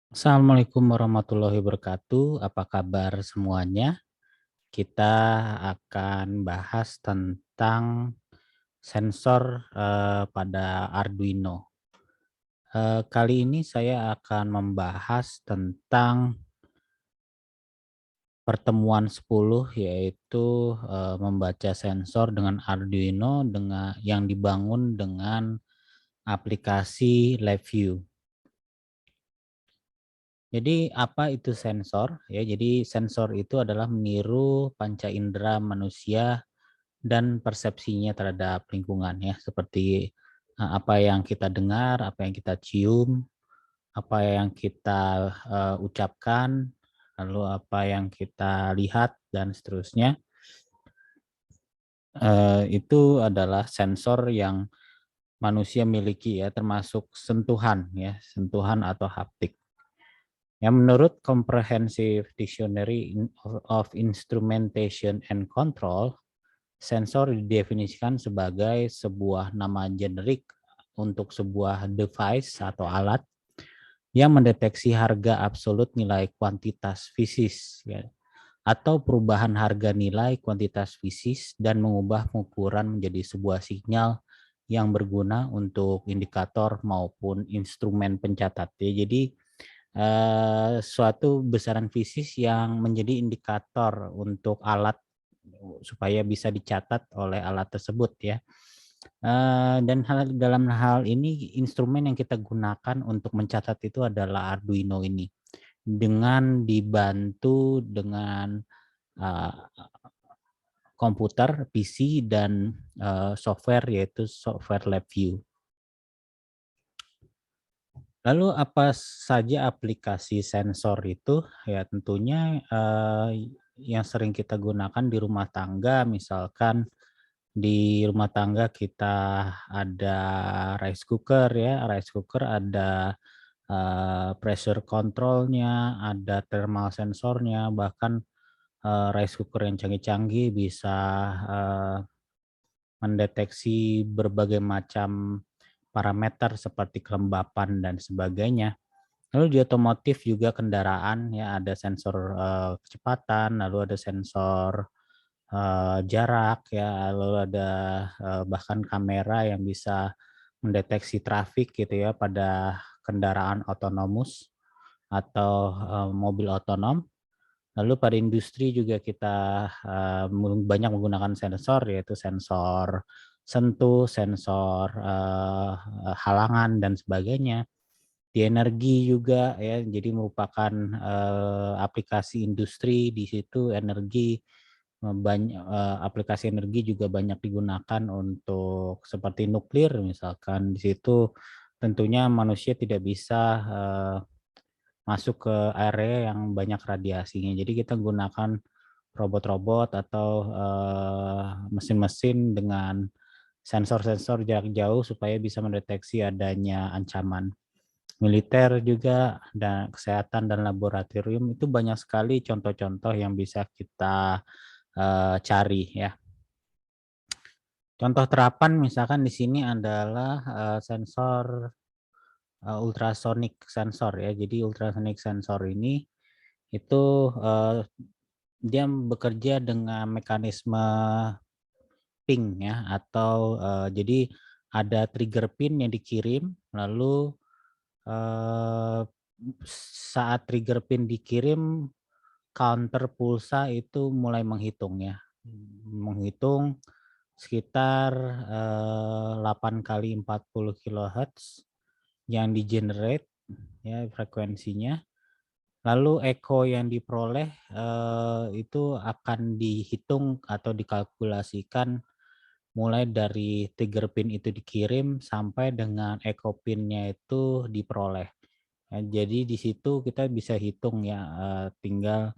Assalamualaikum warahmatullahi wabarakatuh. Apa kabar semuanya? Kita akan bahas tentang sensor pada Arduino. Kali ini saya akan membahas tentang pertemuan 10, yaitu membaca sensor dengan Arduino dengan yang dibangun dengan aplikasi LabVIEW. Jadi apa itu sensor? Ya, jadi sensor itu adalah meniru panca indera manusia dan persepsinya terhadap lingkungan ya, seperti apa yang kita dengar, apa yang kita cium, apa yang kita ucapkan, lalu apa yang kita lihat dan seterusnya. Itu adalah sensor yang manusia miliki ya, termasuk sentuhan ya, sentuhan atau haptik. Ya, menurut Comprehensive Dictionary of Instrumentation and Control, sensor didefinisikan sebagai sebuah nama generik untuk sebuah device atau alat yang mendeteksi harga absolut nilai kuantitas fisis ya, atau perubahan harga nilai kuantitas fisis dan mengubah pengukuran menjadi sebuah sinyal yang berguna untuk indikator maupun instrumen pencatat. Ya, jadi suatu besaran fisis yang menjadi indikator untuk alat supaya bisa dicatat oleh alat tersebut ya. Dan dalam hal ini instrumen yang kita gunakan untuk mencatat itu adalah Arduino ini. Dengan dibantu dengan uh, komputer, PC dan software yaitu software LabVIEW. Lalu apa saja aplikasi sensor itu? Ya tentunya yang sering kita gunakan di rumah tangga, misalkan di rumah tangga kita ada rice cooker ya, rice cooker ada pressure controlnya, ada thermal sensornya, bahkan rice cooker yang canggih-canggih bisa eh, mendeteksi berbagai macam parameter seperti kelembapan dan sebagainya. Lalu di otomotif juga kendaraan ya ada sensor kecepatan, lalu ada sensor jarak ya, lalu ada bahkan kamera yang bisa mendeteksi trafik gitu ya pada kendaraan otonomus atau mobil otonom. Lalu pada industri juga kita banyak menggunakan sensor, yaitu sensor sentuh, sensor halangan dan sebagainya. Di energi juga ya, jadi merupakan aplikasi industri di situ energi banyak aplikasi energi juga banyak digunakan untuk seperti nuklir misalkan di situ tentunya manusia tidak bisa masuk ke area yang banyak radiasinya. Jadi kita gunakan robot-robot atau mesin-mesin dengan sensor-sensor jarak jauh supaya bisa mendeteksi adanya ancaman. Militer juga dan kesehatan dan laboratorium itu banyak sekali contoh-contoh yang bisa kita cari ya. Contoh terapan misalkan di sini adalah sensor ultrasonic sensor ya. Jadi ultrasonic sensor ini itu dia bekerja dengan mekanisme ping ya atau jadi ada trigger pin yang dikirim lalu eh, saat trigger pin dikirim counter pulsa itu mulai menghitung ya. Menghitung sekitar 8 kali 40 kilohertz yang di-generate ya frekuensinya. Lalu echo yang diperoleh itu akan dihitung atau dikalkulasikan mulai dari trigger pin itu dikirim sampai dengan echo pinnya itu diperoleh. Ya, jadi di situ kita bisa hitung ya, tinggal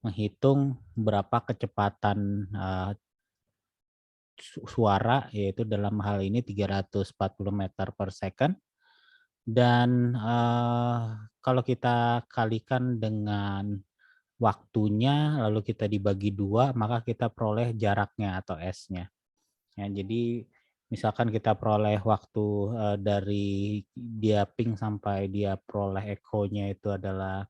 menghitung berapa kecepatan suara yaitu dalam hal ini 340 meter per second dan kalau kita kalikan dengan waktunya lalu kita dibagi 2 maka kita peroleh jaraknya atau S-nya. Ya, jadi misalkan kita peroleh waktu dari dia ping sampai dia peroleh echonya itu adalah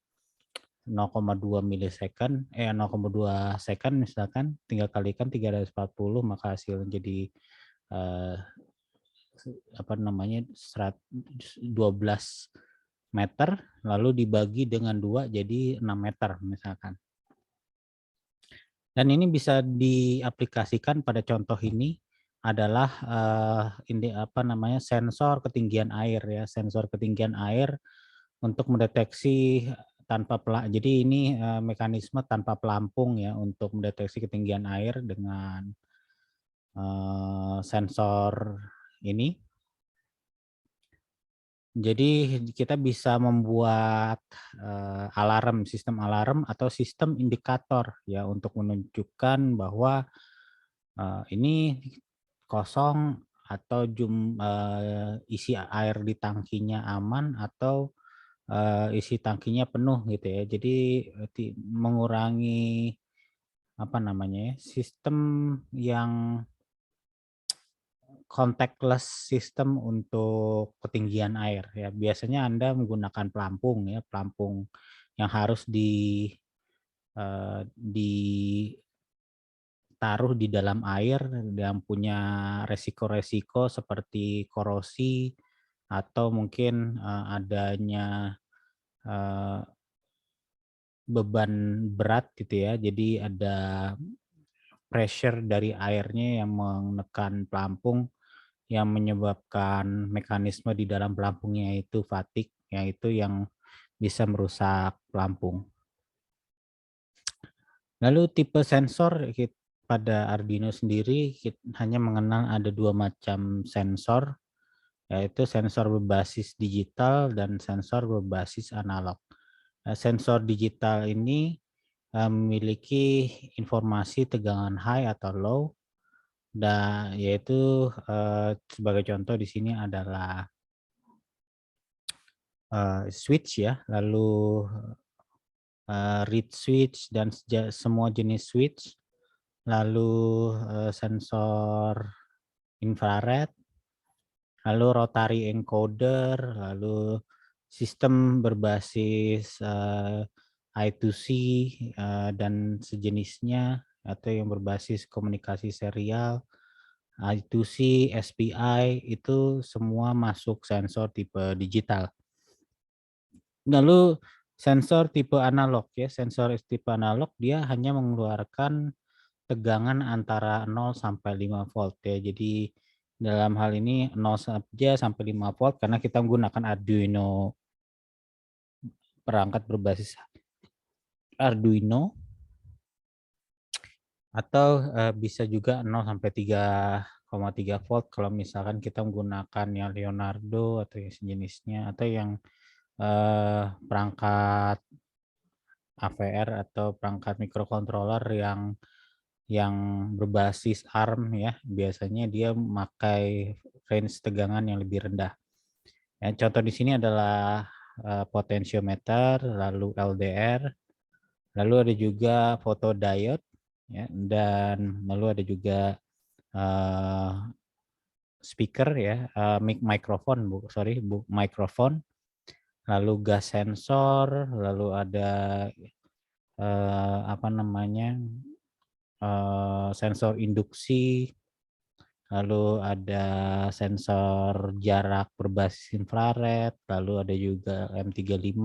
0,2 milisecond, 0,2 second misalkan, tinggal kalikan 340 maka hasilnya jadi eh, apa namanya 12 meter, lalu dibagi dengan 2 jadi 6 meter misalkan. Dan ini bisa diaplikasikan pada contoh ini adalah ini apa namanya sensor ketinggian air ya, sensor ketinggian air untuk mendeteksi jadi ini mekanisme tanpa pelampung ya untuk mendeteksi ketinggian air dengan sensor ini. Jadi kita bisa membuat alarm, sistem alarm atau sistem indikator ya untuk menunjukkan bahwa ini kosong atau isi air di tangkinya aman atau isi tangkinya penuh gitu ya. Jadi mengurangi apa namanya ya, sistem yang contactless system untuk ketinggian air ya. Biasanya Anda menggunakan pelampung ya, pelampung yang harus ditaruh di dalam air yang punya resiko-resiko seperti korosi atau mungkin adanya eh, beban berat gitu ya. Jadi ada pressure dari airnya yang menekan pelampung yang menyebabkan mekanisme di dalam pelampungnya itu fatigue, yaitu yang bisa merusak pelampung. Lalu tipe sensor pada Arduino sendiri hanya mengenal ada 2 macam sensor, yaitu sensor berbasis digital dan sensor berbasis analog. Sensor digital ini memiliki informasi tegangan high atau low, dan yaitu sebagai contoh di sini adalah switch ya, lalu read switch dan semua jenis switch, lalu sensor infrared, lalu rotary encoder, lalu sistem berbasis I2C dan sejenisnya atau yang berbasis komunikasi serial, I2C, SPI itu semua masuk sensor tipe digital. Lalu sensor tipe analog ya, sensor tipe analog dia hanya mengeluarkan tegangan antara 0 sampai 5 volt ya. Jadi dalam hal ini 0 saja sampai 5 volt karena kita menggunakan Arduino, perangkat berbasis Arduino, atau bisa juga 0 sampai 3,3 volt kalau misalkan kita menggunakan yang Leonardo atau yang sejenisnya atau yang perangkat AVR atau perangkat microcontroller yang berbasis ARM ya, biasanya dia memakai range tegangan yang lebih rendah. Ya, contoh di sini adalah potentiometer, lalu LDR, lalu ada juga photodiode, ya, dan lalu ada juga speaker ya, mikrofon, lalu gas sensor, lalu ada apa namanya sensor induksi, lalu ada sensor jarak berbasis infrared, lalu ada juga M35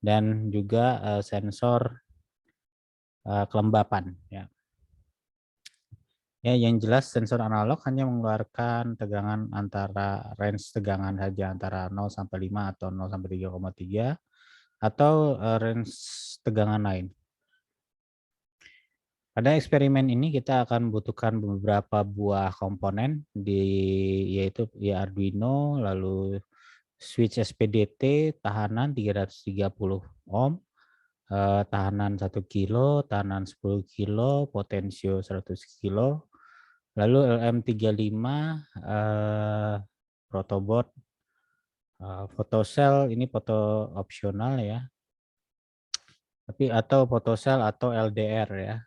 dan juga sensor kelembapan ya. Ya, yang jelas sensor analog hanya mengeluarkan tegangan range tegangan saja antara 0 sampai 5 atau 0 sampai 3,3 atau range tegangan lain. Pada eksperimen ini kita akan membutuhkan beberapa buah komponen yaitu ya Arduino, lalu switch SPDT, tahanan 330 ohm, tahanan 1 kilo, tahanan 10 kilo, potensio 100 kilo, lalu LM35, protoboard, photocell ini foto opsional ya, atau photocell atau LDR ya,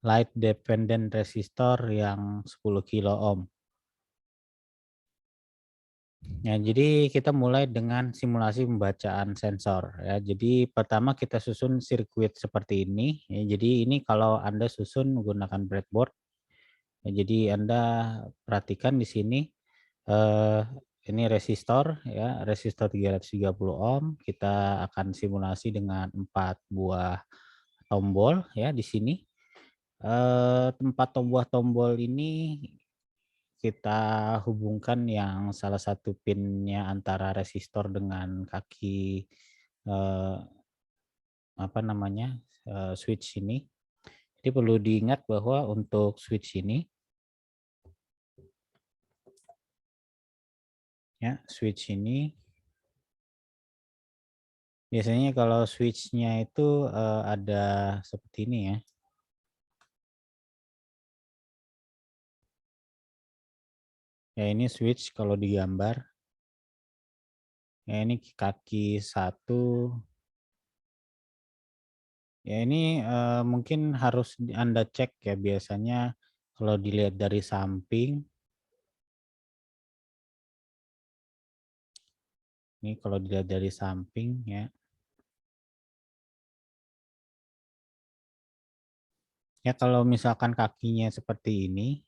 light dependent resistor yang 10 kilo ohm. Ya, jadi kita mulai dengan simulasi pembacaan sensor ya. Jadi pertama kita susun sirkuit seperti ini ya. Jadi ini kalau Anda susun menggunakan breadboard ya, jadi Anda perhatikan di sini eh, ini resistor ya, resistor 330 ohm. Kita akan simulasi dengan 4 buah tombol ya di sini. Tempat buah tombol ini kita hubungkan yang salah satu pinnya antara resistor dengan kaki, eee, apa namanya, switch ini. Jadi perlu diingat bahwa untuk switch ini ya, switch ini biasanya kalau switch-nya itu, ada seperti ini ya. Ya ini switch kalau digambar, ya ini kaki satu. Ya ini, mungkin harus Anda cek ya biasanya kalau dilihat dari samping, ini kalau dilihat dari samping ya, ya kalau misalkan kakinya seperti ini,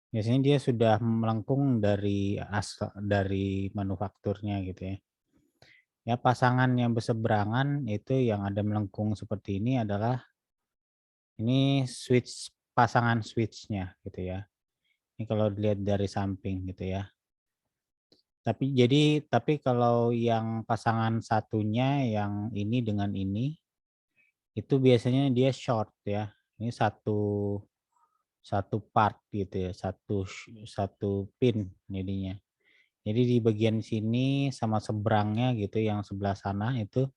biasanya dia sudah melengkung dari manufakturnya gitu ya. Ya pasangan yang berseberangan itu yang ada melengkung seperti ini adalah ini pasangan switch-nya gitu ya. Ini kalau dilihat dari samping gitu ya. Tapi kalau yang pasangan satunya yang ini dengan ini, itu biasanya dia short ya. Ini satu satu part gitu ya, satu pin jadinya. Jadi di bagian sini sama seberangnya gitu yang sebelah sana itu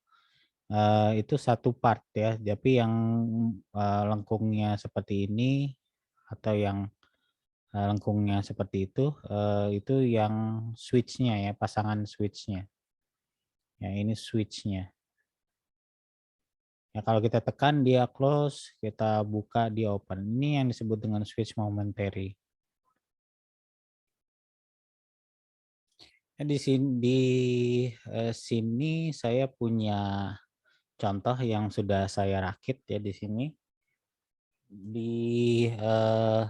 satu part ya. Tapi yang, lengkungnya seperti ini atau yang, lengkungnya seperti itu yang switch-nya ya, pasangan switch-nya. Ya ini switch-nya. Ya kalau kita tekan dia close, kita buka dia open. Ini yang disebut dengan switch momentary. Ya di sini saya punya contoh yang sudah saya rakit ya di sini. Di, eee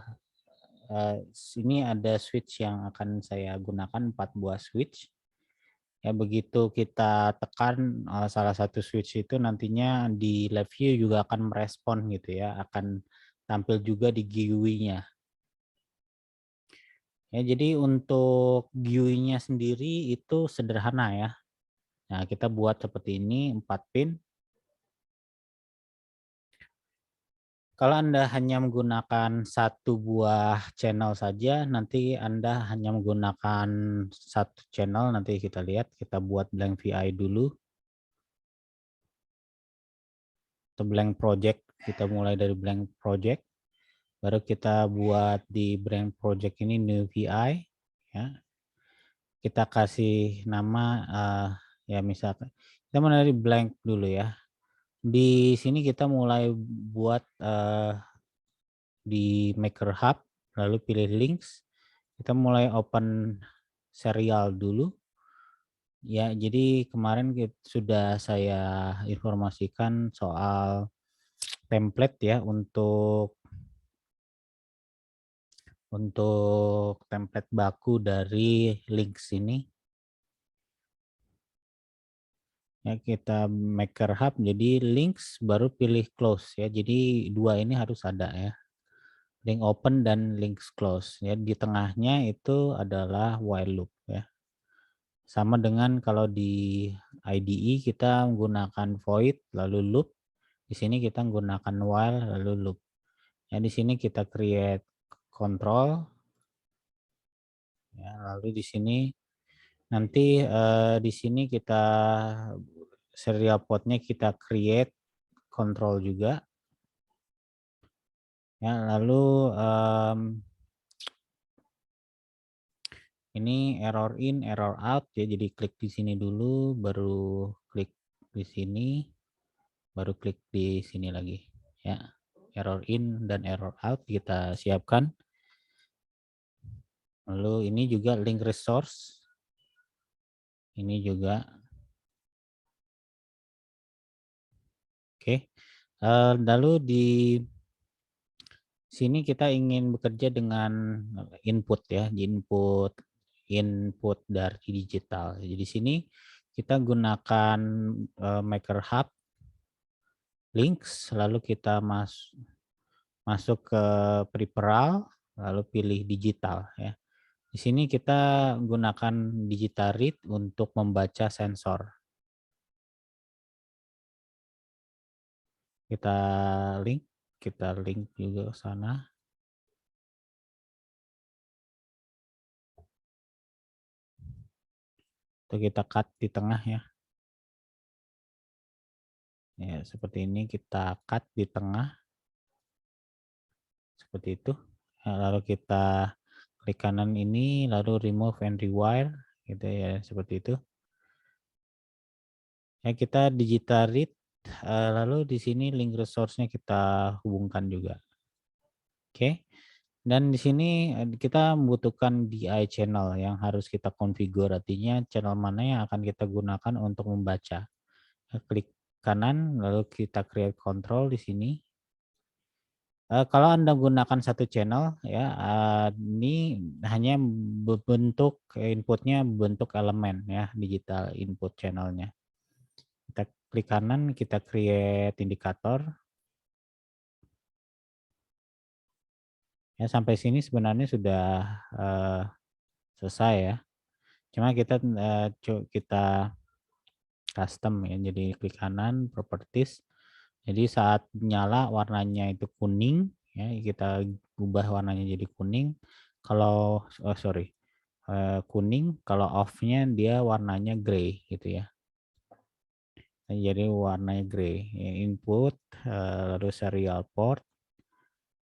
sini ada switch yang akan saya gunakan 4 buah switch. Ya begitu kita tekan, salah satu switch itu nantinya di live view juga akan merespon gitu ya, akan tampil juga di GUI-nya. Ya jadi untuk GUI-nya sendiri itu sederhana ya. Nah kita buat seperti ini 4 pin. Kalau Anda hanya menggunakan satu buah channel saja, nanti Anda hanya menggunakan satu channel, nanti kita lihat, kita buat blank VI dulu, atau blank project, kita mulai dari blank project, baru kita buat di blank project ini new VI, ya. Kita kasih nama, ya misalkan, kita mulai dari blank dulu ya. Di sini kita mulai buat di Maker Hub, lalu pilih links, kita mulai open serial dulu. Ya, jadi kemarin sudah saya informasikan soal template ya untuk template baku dari links ini. Ya, kita Maker Hub jadi links baru pilih close ya. Jadi dua ini harus ada ya. Link open dan links close ya. Di tengahnya itu adalah while loop ya. Sama dengan kalau di IDE kita menggunakan void lalu loop, di sini kita menggunakan while lalu loop. Ya di sini kita create control, ya lalu di sini nanti di sini kita serial portnya kita create control juga. Ya lalu ini error in, error out ya. Jadi klik di sini dulu, baru klik di sini, baru klik di sini lagi. Ya, error in dan error out kita siapkan. Lalu ini juga link resource. Ini juga. Oke. Lalu di sini kita ingin bekerja dengan input ya, input dari digital. Jadi di sini kita gunakan Maker Hub links, lalu kita masuk ke peripheral, lalu pilih digital ya. Di sini kita gunakan digital read untuk membaca sensor. Kita link juga ke sana. Itu kita cut di tengah ya. Ya, seperti ini kita cut di tengah. Seperti itu. Lalu kita klik kanan ini, lalu remove and rewire gitu ya, seperti itu. Ya, kita digital read, lalu di sini link resource-nya kita hubungkan juga. Oke. Dan di sini kita membutuhkan DI channel yang harus kita konfigur, artinya channel mana yang akan kita gunakan untuk membaca. Klik kanan, lalu kita create control di sini. Kalau Anda gunakan satu channel ya, ini hanya berbentuk inputnya bentuk elemen ya, digital input channelnya. Kita klik kanan, kita create indikator. Ya, sampai sini sebenarnya sudah selesai ya. Cuma kita custom ya, jadi klik kanan, properties. Jadi saat nyala warnanya itu kuning ya, kita ubah warnanya jadi kuning. Kalau kuning, kalau off-nya dia warnanya gray gitu ya. Jadi warnanya gray. Input, lalu serial port,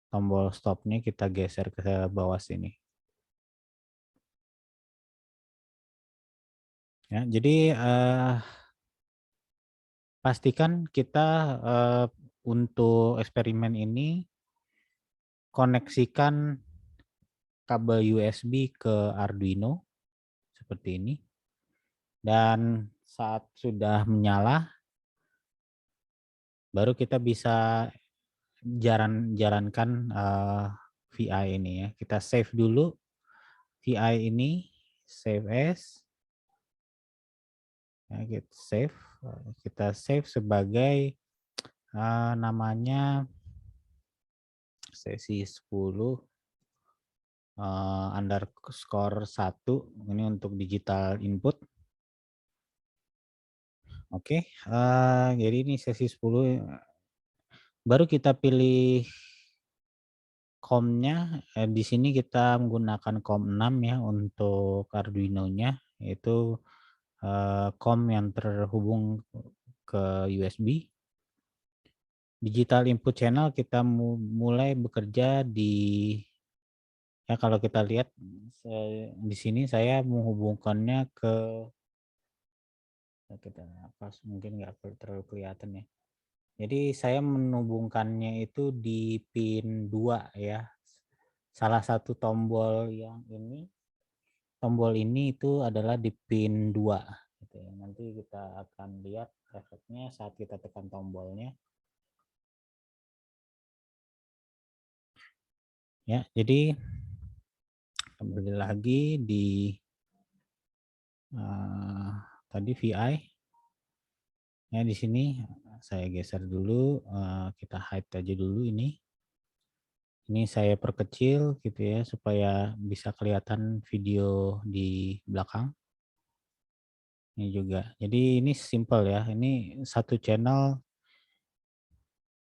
tombol stopnya kita geser ke bawah sini. Ya, jadi pastikan kita untuk eksperimen ini koneksikan kabel USB ke Arduino seperti ini. Dan saat sudah menyala, baru kita bisa jalankan VI ini ya. Kita save dulu VI ini, save as, ya, kita save sebagai namanya sesi 10 underscore 1, ini untuk digital input. Oke, jadi ini sesi 10, baru kita pilih COM-nya. Di sini kita menggunakan COM 6 ya untuk Arduino-nya, yaitu COM yang terhubung ke USB. Digital input channel kita mulai bekerja di, ya kalau kita lihat di sini saya menghubungkannya ke, kita mungkin nggak terlalu kelihatan ya. Jadi saya menghubungkannya itu di pin 2 ya. Salah satu tombol yang ini, tombol ini itu adalah di pin 2 gitu ya. Nanti kita akan lihat efeknya saat kita tekan tombolnya. Ya, jadi kembali lagi di tadi VI. Ya, di sini saya geser dulu, kita hide aja dulu ini. Ini saya perkecil gitu ya supaya bisa kelihatan video di belakang. Ini juga. Jadi ini simple ya. Ini satu channel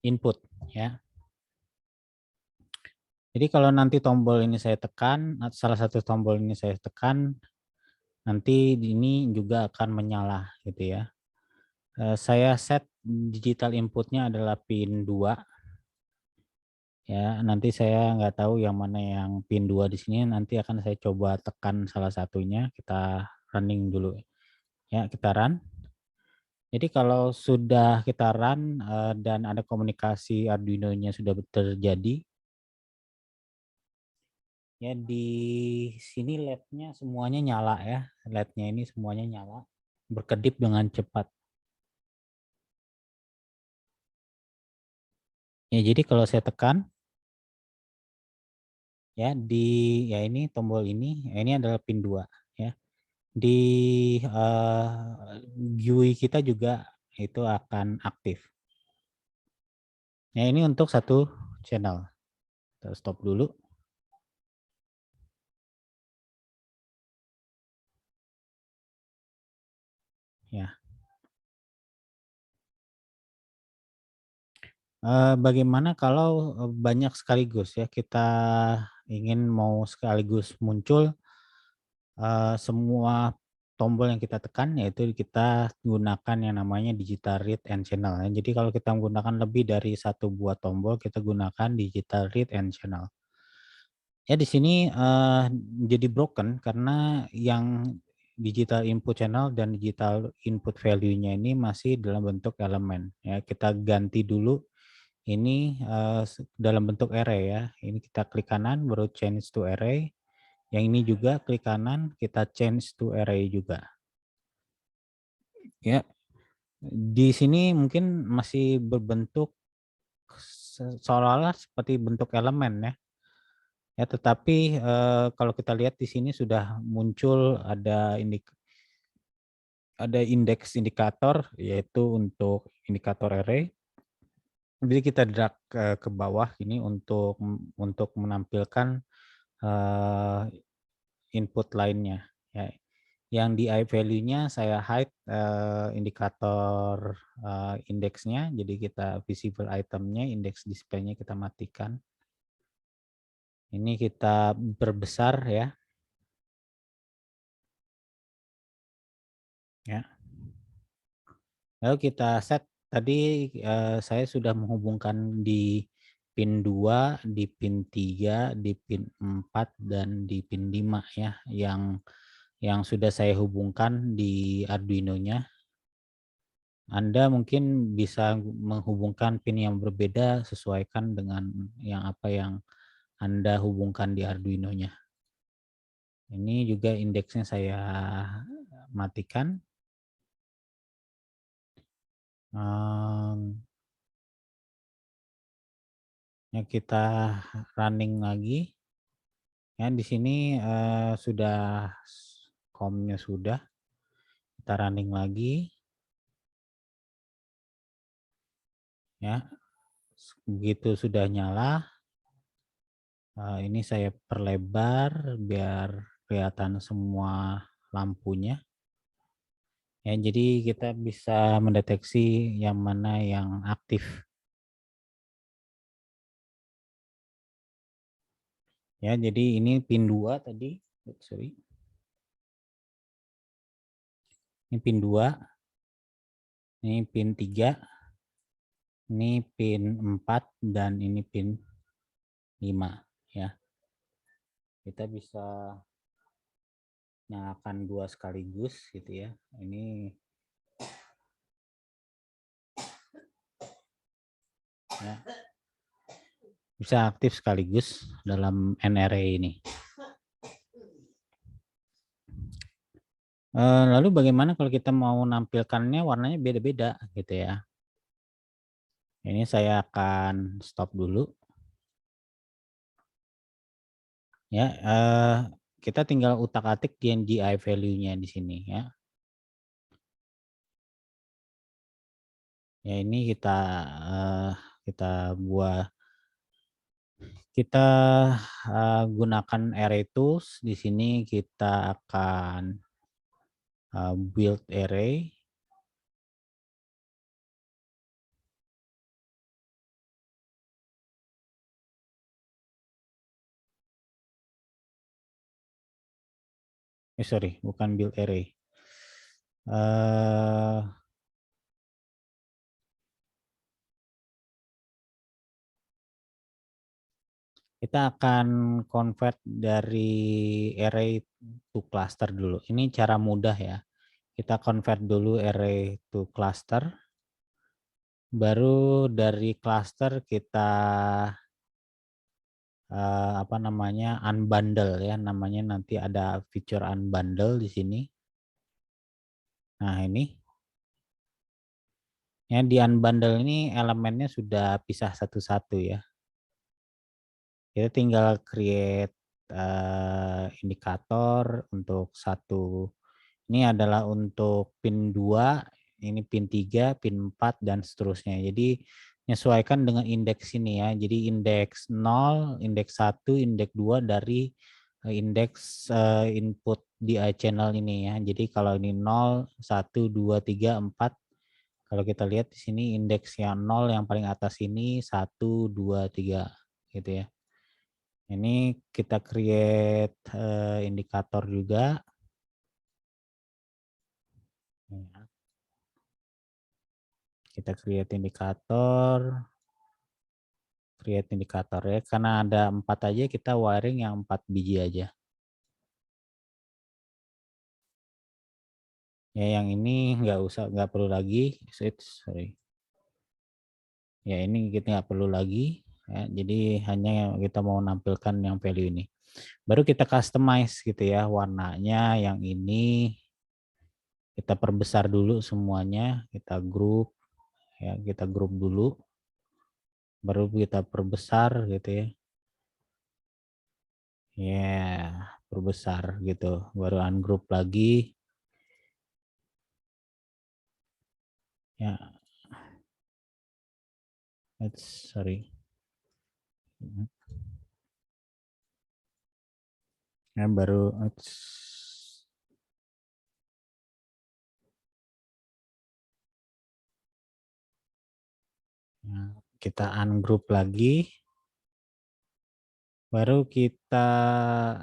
input ya. Jadi kalau nanti tombol ini saya tekan, salah satu tombol ini saya tekan, nanti ini juga akan menyala gitu ya. Saya set digital inputnya adalah pin 2. Ya, nanti saya nggak tahu yang mana yang pin 2 di sini, nanti akan saya coba tekan salah satunya, kita running dulu. Ya, kita run. Jadi kalau sudah kita run dan ada komunikasi Arduino-nya sudah terjadi, Ya di sini LED-nya semuanya nyala ya. LED-nya ini semuanya nyala, berkedip dengan cepat. Ya jadi kalau saya tekan ya di ya ini tombol ini, ya ini adalah pin 2 ya. Di GUI kita juga itu akan aktif. Ya ini untuk satu channel. Kita stop dulu. Ya. Bagaimana kalau banyak sekaligus ya, kita ingin mau sekaligus muncul semua tombol yang kita tekan, yaitu kita gunakan yang namanya digital read and channel ya. Jadi kalau kita menggunakan lebih dari satu buah tombol, kita gunakan digital read and channel. Ya di sini jadi broken karena yang digital input channel dan digital input value-nya ini masih dalam bentuk elemen ya. Kita ganti dulu ini dalam bentuk array ya. Ini kita klik kanan baru change to array. Yang ini juga klik kanan kita change to array juga. Ya. Di sini mungkin masih berbentuk seolah-olah seperti bentuk elemen ya. Ya, tetapi kalau kita lihat di sini sudah muncul ada indeks indikator yaitu untuk indikator array. Jadi kita drag ke bawah ini untuk menampilkan input lainnya ya. Yang di i value-nya saya hide indikator indeksnya, jadi kita visible itemnya, indeks display-nya kita matikan. Ini kita perbesar ya. Ya. Lalu kita set tadi saya sudah menghubungkan di pin 2, di pin 3, di pin 4 dan di pin 5 ya yang sudah saya hubungkan di Arduino-nya. Anda mungkin bisa menghubungkan pin yang berbeda sesuaikan dengan apa yang Anda hubungkan di Arduino-nya. Ini juga indeksnya saya matikan. Ya kita running lagi. Ya di sini sudah COM-nya sudah. Kita running lagi. Ya. Begitu sudah nyala, ini saya perlebar biar kelihatan semua lampunya. Ya, jadi kita bisa mendeteksi yang mana yang aktif. Ya, jadi ini pin 2 tadi. Sorry. Ini pin 2. Ini pin 3. Ini pin 4 dan ini pin 5 ya. Kita bisa nyalakan 2 sekaligus gitu ya. Ini ya, bisa aktif sekaligus dalam NRA ini. Lalu bagaimana kalau kita mau nampilkannya warnanya beda-beda gitu ya. Ini saya akan stop dulu. Ya, kita tinggal utak-atik DNGi value-nya di sini ya. Ya ini kita buat gunakan array tools. Di sini kita akan build array. Sorry, bukan build array. Kita akan convert dari array to cluster dulu. Ini cara mudah ya. Kita convert dulu array to cluster. Baru dari cluster kita apa namanya, unbundle ya, namanya nanti ada fitur unbundle di sini. Nah ini, ya di unbundle ini elemennya sudah pisah satu-satu ya. Kita tinggal create indikator untuk satu. Ini adalah untuk pin 2, ini pin 3, pin 4, dan seterusnya. Jadi menyesuaikan dengan indeks ini ya. Jadi indeks 0, indeks 1, indeks 2 dari indeks input DI channel ini ya. Jadi kalau ini 0, 1, 2, 3, 4. Kalau kita lihat di sini indeks yang 0 yang paling atas ini 1, 2, 3 gitu ya. Ini kita create indikator juga. Kita create indikator ya. Karena ada 4 aja, kita wiring yang 4 biji aja. Ya yang ini nggak perlu lagi. Sorry. Ya ini kita nggak perlu lagi. Ya, jadi hanya kita mau nampilkan yang value ini. Baru kita customize gitu ya warnanya. Yang ini kita perbesar dulu semuanya. Kita grup ya, kita grup dulu. Baru kita perbesar gitu ya. Ya, perbesar gitu. Baru ungroup lagi. Ya, sorry. Ya, baru ya, kita ungroup lagi. Baru kita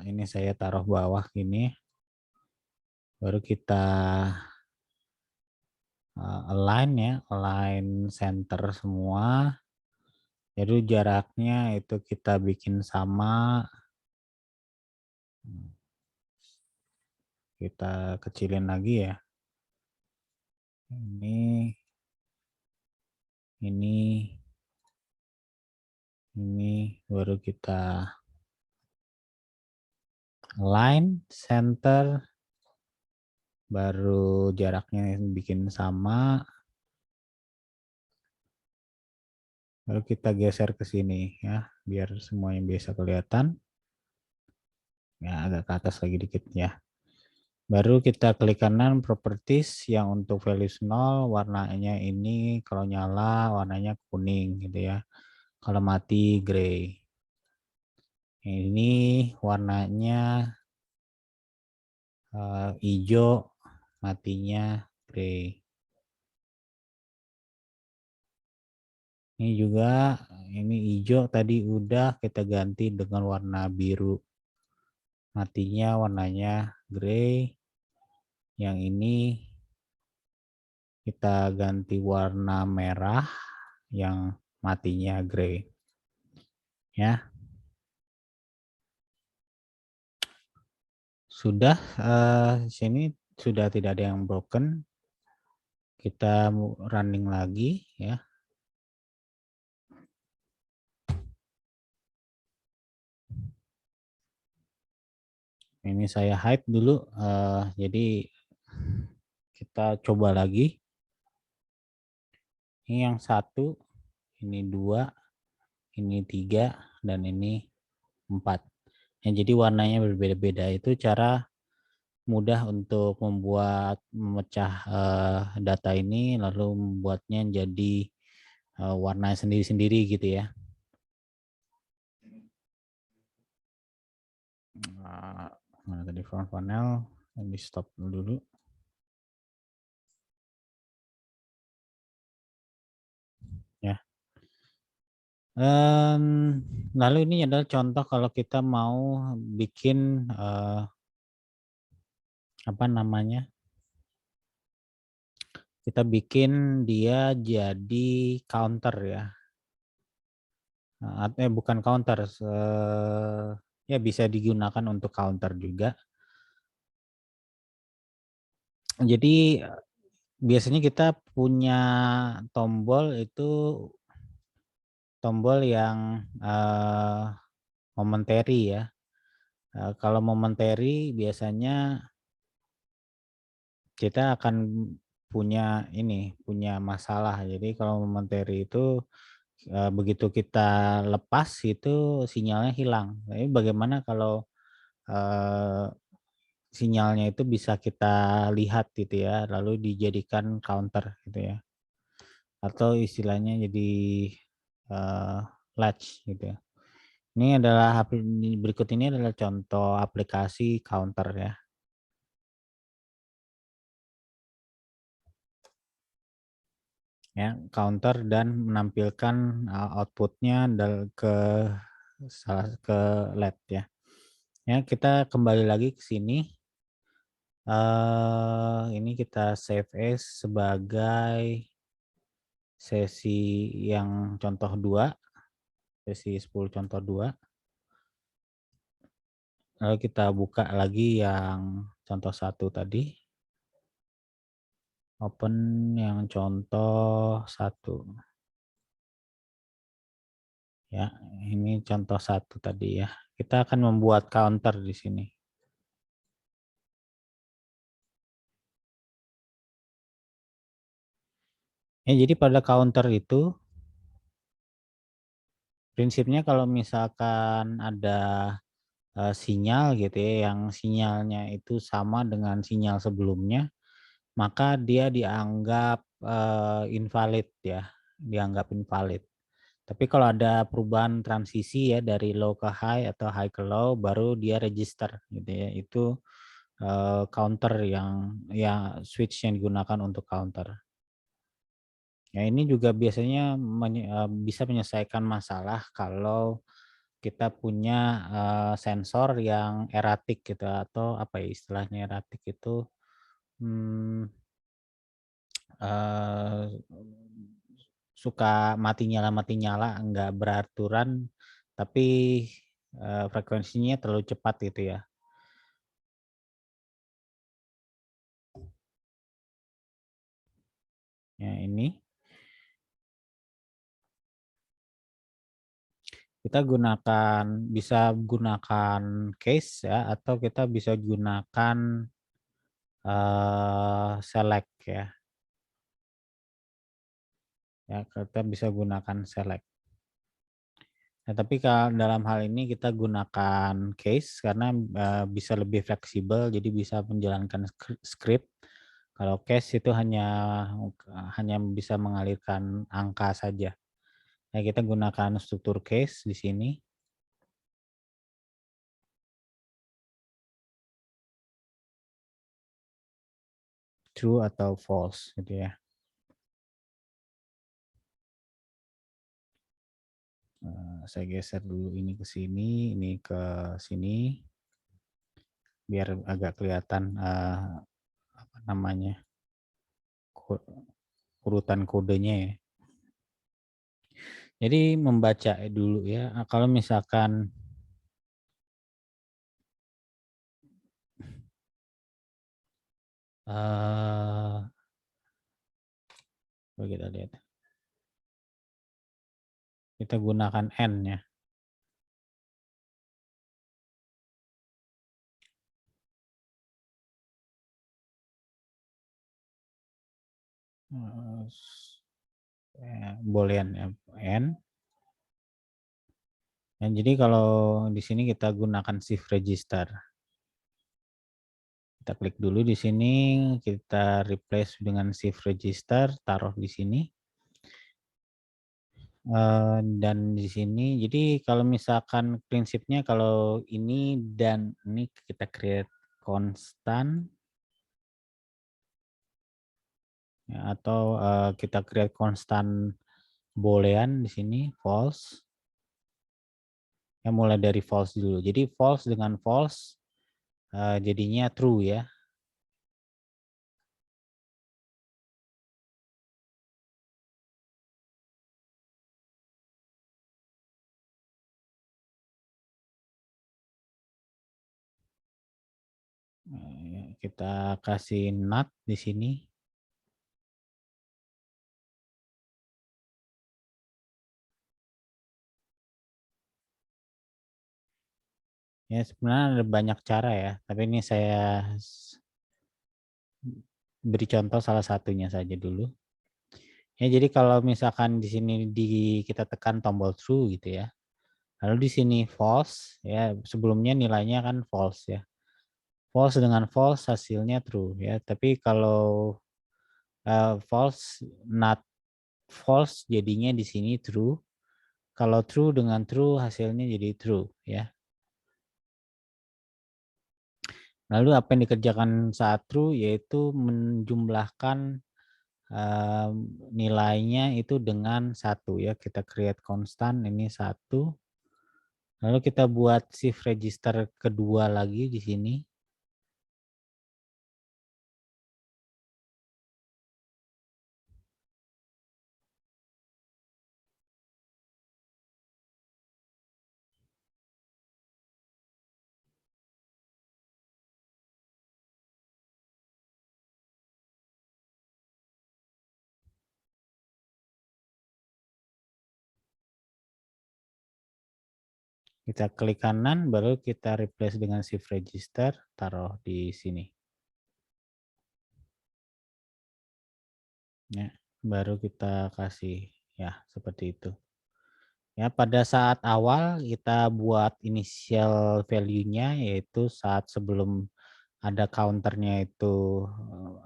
ini saya taruh bawah gini. Baru kita align ya, align center semua. Jadi jaraknya itu kita bikin sama. Kita kecilin lagi ya. Ini baru kita align center. Baru jaraknya bikin sama. Lalu kita geser ke sini ya, biar semuanya bisa kelihatan. Ya, agak ke atas lagi dikit ya. Baru kita klik kanan properties yang untuk values 0, warnanya ini kalau nyala warnanya kuning gitu ya. Kalau mati gray. Ini warnanya hijau, matinya gray. Ini juga, ini hijau tadi udah kita ganti dengan warna biru. Matinya warnanya gray. Yang ini kita ganti warna merah yang matinya gray. Ya. Sudah sini sudah tidak ada yang broken. Kita running lagi ya. Ini saya hide dulu jadi kita coba lagi. Ini yang 1, ini 2, ini 3, dan ini 4. Ya, jadi warnanya berbeda-beda. Itu cara mudah untuk memecah data ini lalu membuatnya jadi warna sendiri-sendiri gitu ya. Mana tadi front panel, di stop dulu. Ya. Lalu ini adalah contoh kalau kita mau bikin apa namanya? Kita bikin dia jadi counter ya. Bukan counter, ya bisa digunakan untuk counter juga. Jadi biasanya kita punya tombol itu tombol yang momentary ya. Kalau momentary biasanya kita akan punya masalah. Jadi kalau momentary itu begitu kita lepas itu sinyalnya hilang. Tapi bagaimana kalau eh, sinyalnya itu bisa kita lihat gitu ya, lalu dijadikan counter gitu ya, atau istilahnya jadi eh, latch gitu ya. Berikut ini adalah contoh aplikasi counter ya. Ya, counter dan menampilkan outputnya ke LED ya. Ya, kita kembali lagi ke sini. Ini kita save as sebagai sesi yang contoh 2, sesi 10 contoh 2. Lalu kita buka lagi yang contoh 1 tadi. Open yang contoh 1. Ya, ini contoh 1 tadi ya. Kita akan membuat counter di sini. Ya, jadi pada counter itu prinsipnya kalau misalkan ada sinyal gitu ya, yang sinyalnya itu sama dengan sinyal sebelumnya, maka dia dianggap invalid ya, dianggap invalid. Tapi kalau ada perubahan transisi ya dari low ke high atau high ke low, baru dia register gitu ya. Itu counter yang ya switch yang digunakan untuk counter. Ya, ini juga biasanya bisa menyelesaikan masalah kalau kita punya sensor yang eratik gitu, atau apa ya istilahnya eratik itu, hmm, eh, suka mati nyala nggak beraturan, tapi frekuensinya terlalu cepat gitu ya. Ya, ini kita bisa gunakan case ya, atau kita bisa gunakan select ya. Ya, kita bisa gunakan select. Nah, tapi kalau dalam hal ini kita gunakan case karena bisa lebih fleksibel, jadi bisa menjalankan script. Kalau case itu hanya bisa mengalirkan angka saja. Nah, kita gunakan struktur case di sini, true atau false gitu ya. Saya geser dulu ini ke sini, ini ke sini, biar agak kelihatan apa namanya urutan kodenya ya. Jadi membaca dulu ya. Kalau misalkan kita lihat, kita gunakan N ya. Boolean ya, N. Dan jadi kalau di sini kita gunakan shift register. Kita klik dulu di sini, kita replace dengan shift register, taruh di sini. Dan di sini, jadi kalau misalkan prinsipnya kalau ini dan ini kita create konstan, ya, atau kita create konstan boolean di sini false. Ya, mulai dari false dulu. Jadi false dengan false jadinya true ya. Kita kasih not di sini. Ya sebenarnya ada banyak cara ya, tapi ini saya beri contoh salah satunya saja dulu. Ya jadi kalau misalkan di sini kita tekan tombol true gitu ya. Lalu di sini false ya, sebelumnya nilainya kan false ya. False dengan false hasilnya true ya. Tapi kalau false not false jadinya di sini true. Kalau true dengan true hasilnya jadi true ya. Lalu apa yang dikerjakan saat true yaitu menjumlahkan nilainya itu dengan satu ya. Kita create constant ini satu. Lalu kita buat shift register kedua lagi di sini. Kita klik kanan, baru kita replace dengan shift register, taruh di sini. Ya, baru kita kasih ya seperti itu. Ya, pada saat awal kita buat initial value-nya yaitu saat sebelum ada counternya itu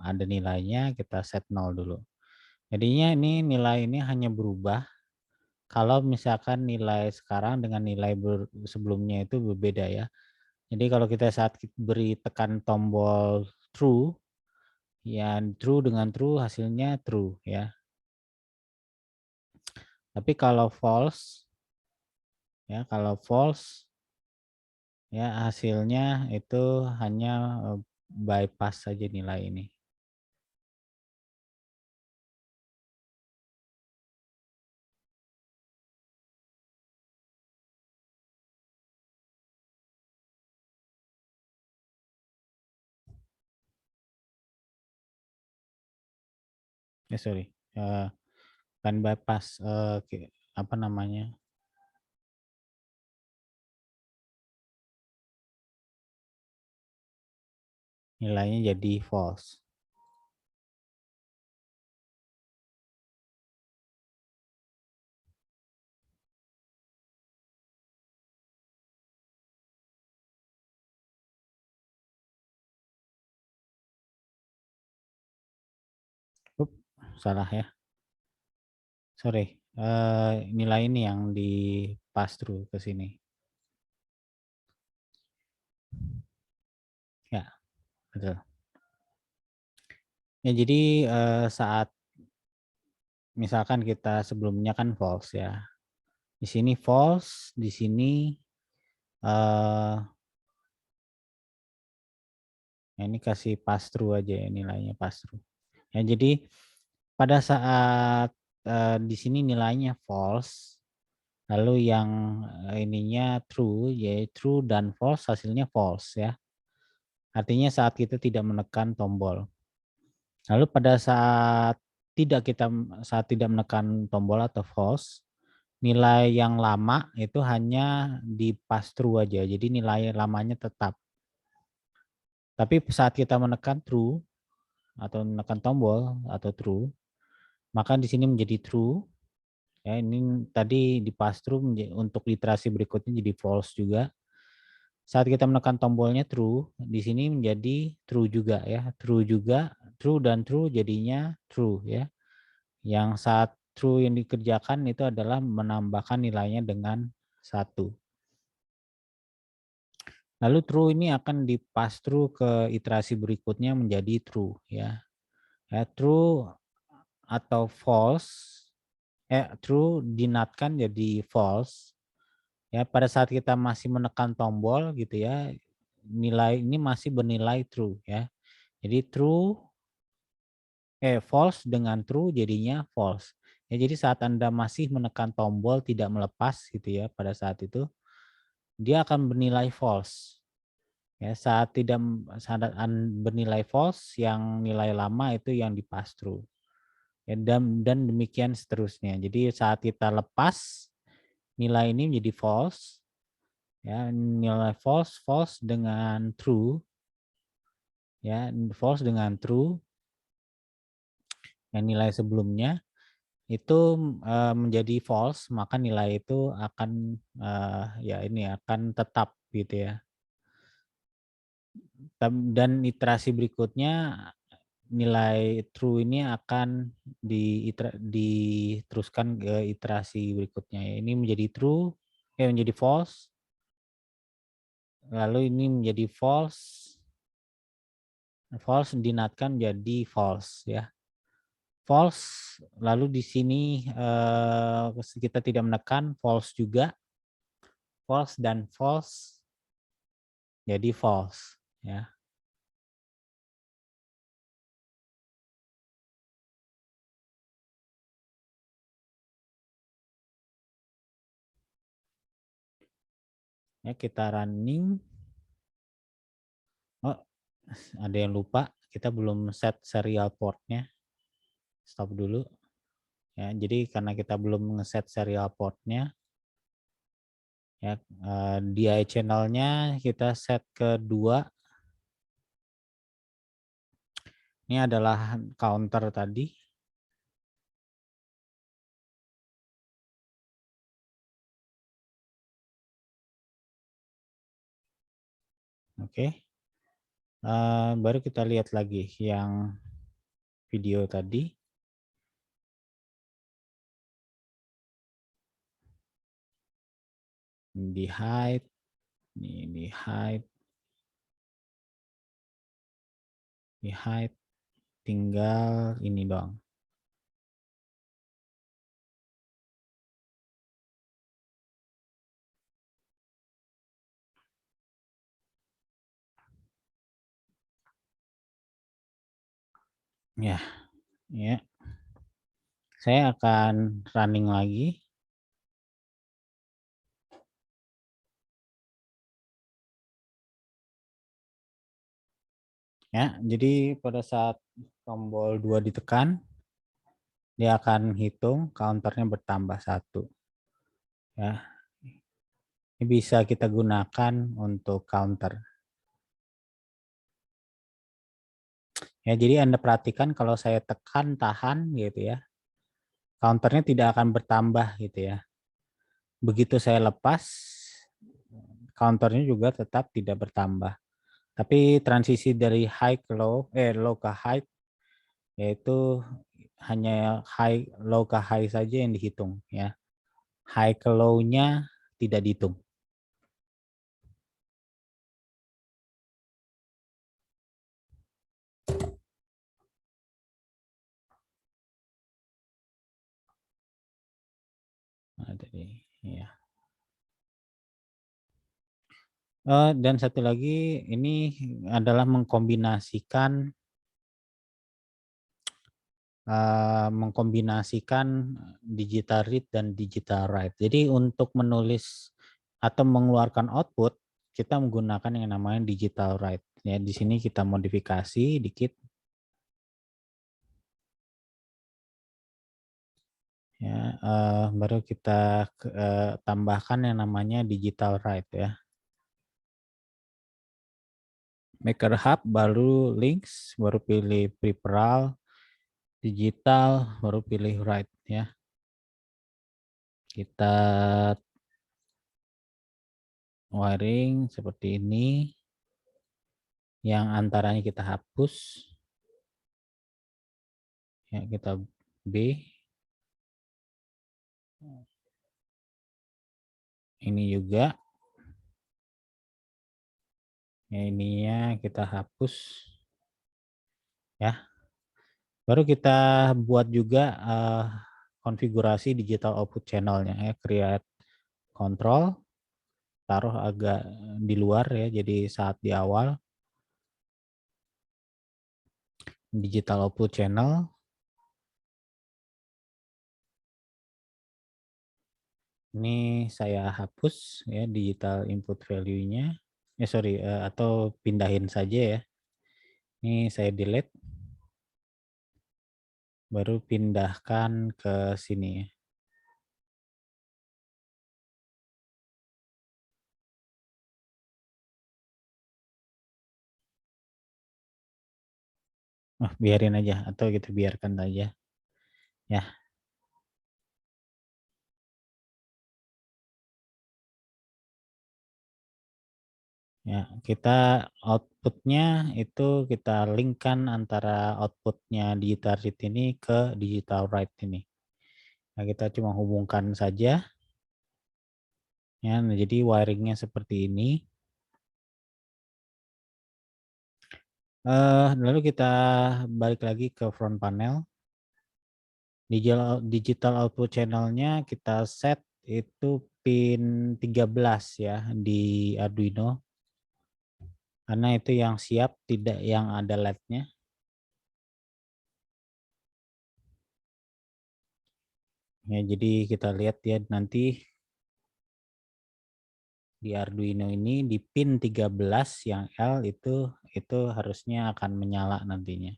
ada nilainya, kita set 0 dulu. Jadinya ini nilai ini hanya berubah kalau misalkan nilai sekarang dengan nilai sebelumnya itu berbeda ya. Jadi kalau kita saat beri tekan tombol true, ya true dengan true hasilnya true ya. Tapi kalau false, ya kalau false, ya hasilnya itu hanya bypass saja nilai ini. Sorry, kan bypass apa namanya? Nilainya jadi false. Salah ya. Sorry, nilai ini yang di pass through ke sini. Ya, betul. Ya jadi saat misalkan kita sebelumnya kan false ya. Di sini false, di sini eh ini kasih pass through aja ya nilainya pass through. Ya jadi pada saat di sini nilainya false, lalu yang ininya true, yaitu true dan false hasilnya false ya. Artinya saat kita tidak menekan tombol. Lalu pada saat tidak menekan tombol atau false, nilai yang lama itu hanya di pass through aja. Jadi nilai lamanya tetap. Tapi saat kita menekan true atau menekan tombol atau true, maka di sini menjadi true. Ya, ini tadi di pass through untuk iterasi berikutnya jadi false juga. Saat kita menekan tombolnya true, di sini menjadi true juga ya. True juga, true dan true jadinya true ya. Yang saat true yang dikerjakan itu adalah menambahkan nilainya dengan satu. Lalu true ini akan di pass through ke iterasi berikutnya menjadi true ya. Ya, true atau false, true dinatkan jadi false. Ya, pada saat kita masih menekan tombol gitu ya, nilai ini masih bernilai true ya. Jadi false dengan true jadinya false. Ya, jadi saat Anda masih menekan tombol tidak melepas gitu ya pada saat itu, dia akan bernilai false. Ya, saat bernilai false, yang nilai lama itu yang di pass through. Ya, dan demikian seterusnya. Jadi saat kita lepas nilai ini menjadi false, Ya, nilai false, false dengan true, ya, false dengan true, yang nilai sebelumnya itu menjadi false, maka nilai itu akan ya ini akan tetap gitu ya. Dan iterasi berikutnya nilai true ini akan diteruskan ke iterasi berikutnya. Ini menjadi true, menjadi false, lalu ini menjadi false, false dinaatkan jadi false ya. False, lalu di sini kita tidak menekan false juga, false dan false jadi false ya. Ya kita running. Oh, ada yang lupa, kita belum set serial portnya. Stop dulu. Ya, jadi karena kita belum ngeset serial portnya, ya DI channelnya kita set ke 2. Ini adalah counter tadi. Oke. Baru kita lihat lagi yang video tadi. Di hide, di hide, di hide, tinggal ini doang. Ya, ya. Saya akan running lagi. Ya, jadi pada saat tombol 2 ditekan, dia akan hitung counternya bertambah 1. Ya, ini bisa kita gunakan untuk counter. Ya, jadi Anda perhatikan kalau saya tekan tahan gitu ya, counternya tidak akan bertambah gitu ya. Begitu saya lepas, counternya juga tetap tidak bertambah. Tapi transisi dari high ke low, low ke high, yaitu hanya low ke high saja yang dihitung ya. High ke low-nya tidak dihitung. Nah, tadi, ya. Dan satu lagi ini adalah mengkombinasikan digital read dan digital write. Jadi untuk menulis atau mengeluarkan output kita menggunakan yang namanya digital write. Ya, di sini kita modifikasi dikit. Ya, baru kita tambahkan yang namanya digital write ya. Maker Hub, baru links, baru pilih preparal, digital, baru pilih write ya. Kita wiring seperti ini, yang antaranya kita hapus, ya kita B, ini juga, ya ininya kita hapus, ya. Baru kita buat juga konfigurasi digital output channelnya ya, create control, taruh agak di luar ya, jadi saat di awal digital output channel. Ini saya hapus ya digital input value-nya. Sorry, atau pindahin saja ya. Ini saya delete. Baru pindahkan ke sini. Biarin aja atau kita biarkan aja ya. Ya, kita outputnya itu kita linkkan antara outputnya digital read ini ke digital write ini. Nah, kita cuma hubungkan saja ya. Nah, jadi wiringnya seperti ini. Lalu kita balik lagi ke front panel. Digital output channelnya kita set itu pin 13 ya di Arduino. Karena itu yang siap, tidak yang ada LED-nya. Ya, jadi kita lihat ya nanti di Arduino ini di pin 13 yang L itu harusnya akan menyala nantinya.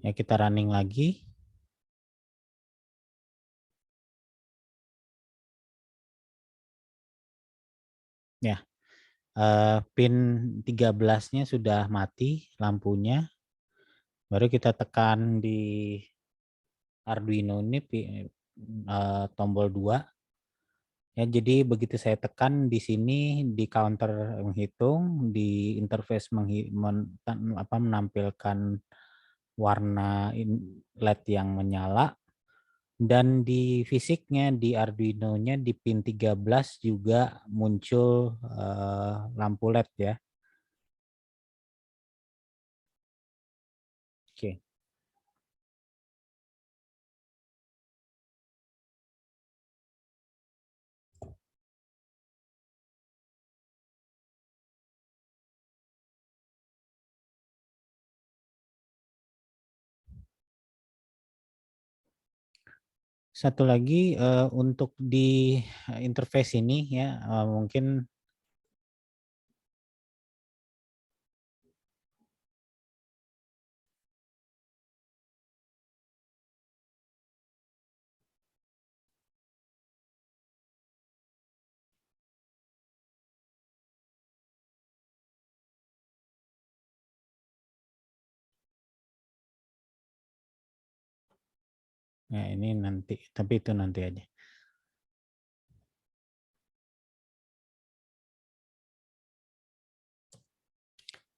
Ya, kita running lagi. Ya, pin 13-nya sudah mati lampunya. Baru kita tekan di Arduino ini tombol 2. Ya, jadi begitu saya tekan di sini di counter menghitung, di interface menampilkan warna LED yang menyala, dan di fisiknya di Arduino-nya di pin 13 juga muncul lampu LED ya. Oke. Satu lagi untuk di interface ini ya mungkin ya ini nanti, tapi itu nanti aja.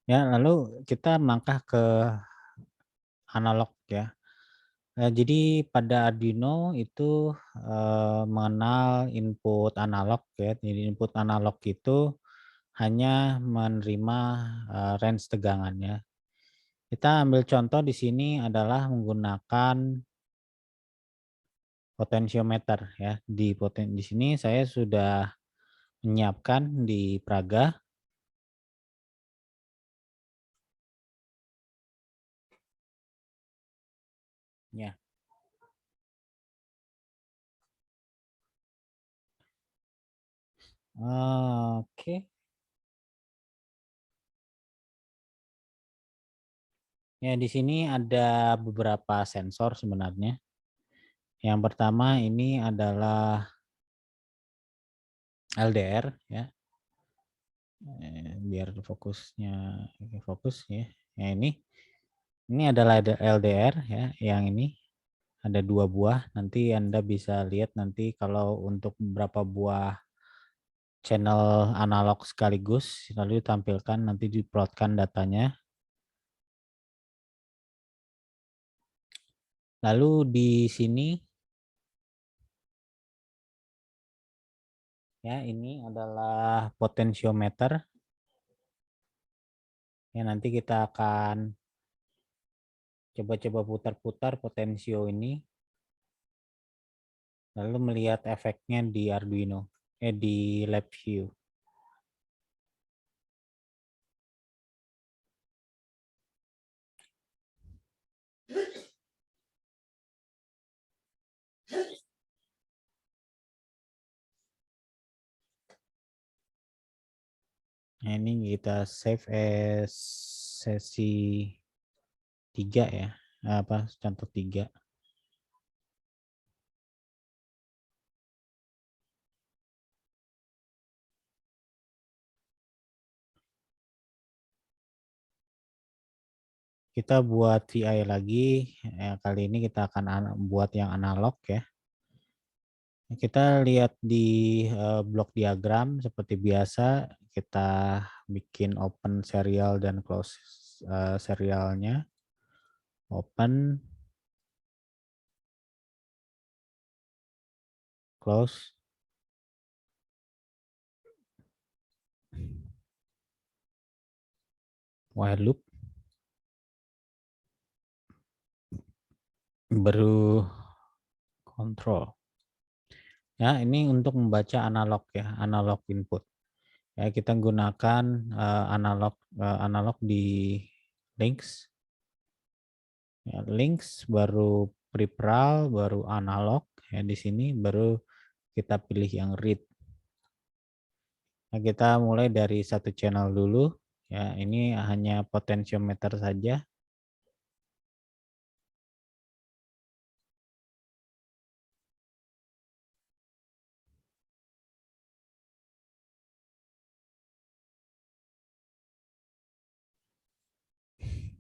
Ya, lalu kita melangkah ke analog ya. Jadi pada Arduino itu mengenal input analog ya. Jadi input analog itu hanya menerima range tegangannya. Kita ambil contoh di sini adalah menggunakan potensiometer ya. Di sini saya sudah menyiapkan di Praga ya. Oke. Ya, di sini ada beberapa sensor sebenarnya. Yang pertama ini adalah LDR ya. Biar fokusnya fokus ya. Ya, ini adalah LDR ya, yang ini ada 2 buah. Nanti Anda bisa lihat nanti kalau untuk beberapa buah channel analog sekaligus, lalu ditampilkan nanti diplotkan datanya. Lalu di sini ya, ini adalah potensiometer. Ya, nanti kita akan coba-coba putar-putar potensio ini, lalu melihat efeknya di Arduino, di LabVIEW. Nah, ini kita save as sesi 3 ya, contoh 3. Kita buat VI lagi. Kali ini kita akan buat yang analog ya. Kita lihat di blok diagram seperti biasa. Kita bikin open serial dan close serialnya. Open, close. While loop. Baru kontrol. Ya, ini untuk membaca analog ya, analog input. Ya, kita gunakan analog di links. Ya, links baru peripheral, baru analog. Ya, di sini baru kita pilih yang read. Nah, kita mulai dari satu channel dulu. Ya, ini hanya potentiometer saja.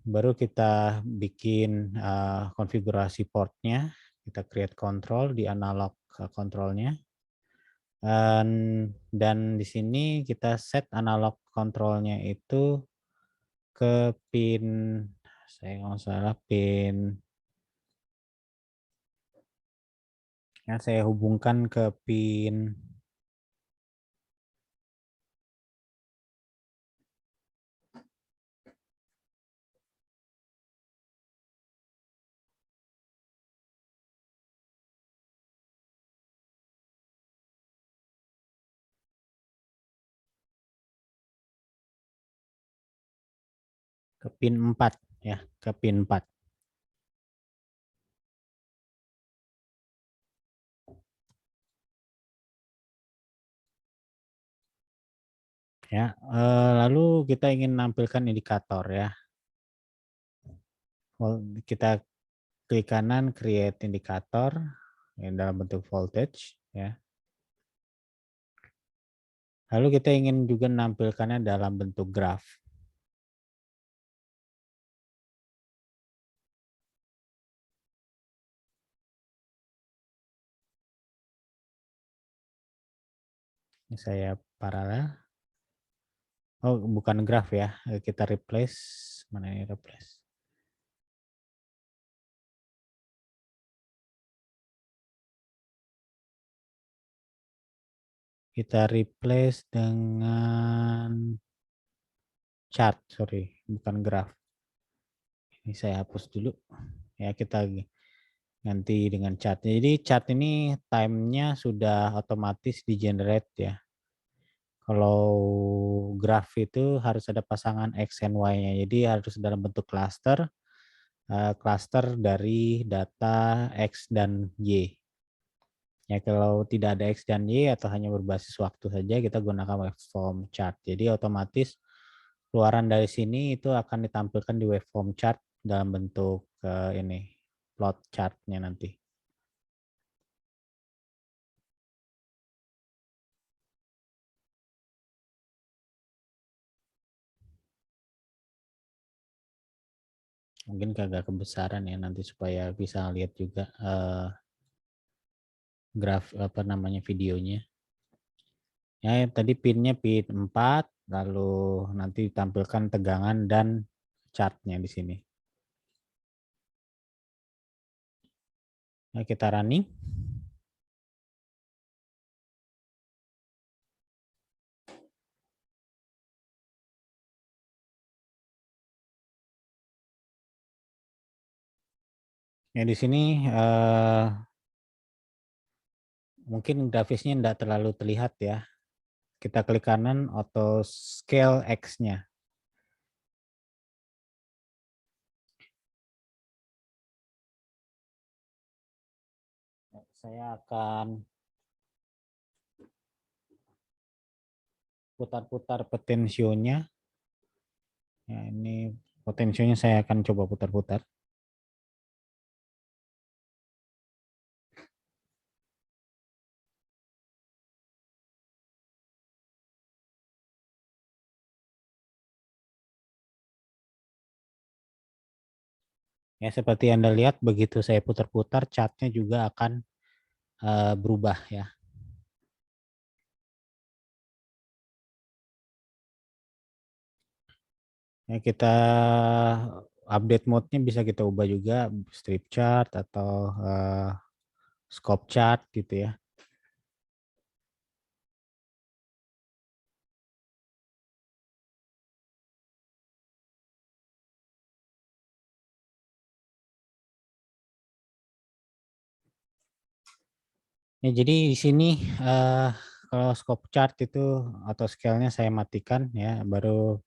Baru kita bikin konfigurasi portnya. Kita create control di analog kontrolnya. Dan di sini kita set analog kontrolnya itu ke pin, saya nggak salah pin, ya saya hubungkan ke pin ke pin 4 ya, ke pin 4. Ya, lalu kita ingin menampilkan indikator ya. Kita klik kanan create indikator yang dalam bentuk voltage ya. Lalu kita ingin juga menampilkannya dalam bentuk graf. Ini saya paralel. Oh, bukan graf ya. Kita replace. Mana ini replace? Kita replace dengan chart, sorry, bukan graf. Ini saya hapus dulu. Ya, kita ganti dengan chart. Jadi chart ini time-nya sudah otomatis di generate ya. Kalau graf itu harus ada pasangan X and Y-nya. Jadi harus dalam bentuk cluster, cluster dari data X dan Y. Ya, kalau tidak ada X dan Y atau hanya berbasis waktu saja, kita gunakan waveform chart. Jadi otomatis keluaran dari sini itu akan ditampilkan di waveform chart dalam bentuk ini plot chartnya nanti. Mungkin agak kebesaran ya nanti supaya bisa lihat juga graf apa namanya videonya. Ya, tadi pinnya pin 4, lalu nanti ditampilkan tegangan dan chartnya di sini. Nah, kita running. Ya, di sini mungkin grafisnya tidak terlalu terlihat ya. Kita klik kanan auto scale X-nya. Saya akan putar-putar potensionya. Ya, ini potensionya saya akan coba putar-putar. Ya, seperti Anda lihat begitu saya putar-putar, chartnya juga akan berubah ya. Ya, kita update mode-nya bisa kita ubah juga strip chart atau scope chart gitu ya. Ya, jadi di sini kalau scope chart itu atau scale-nya saya matikan ya, baru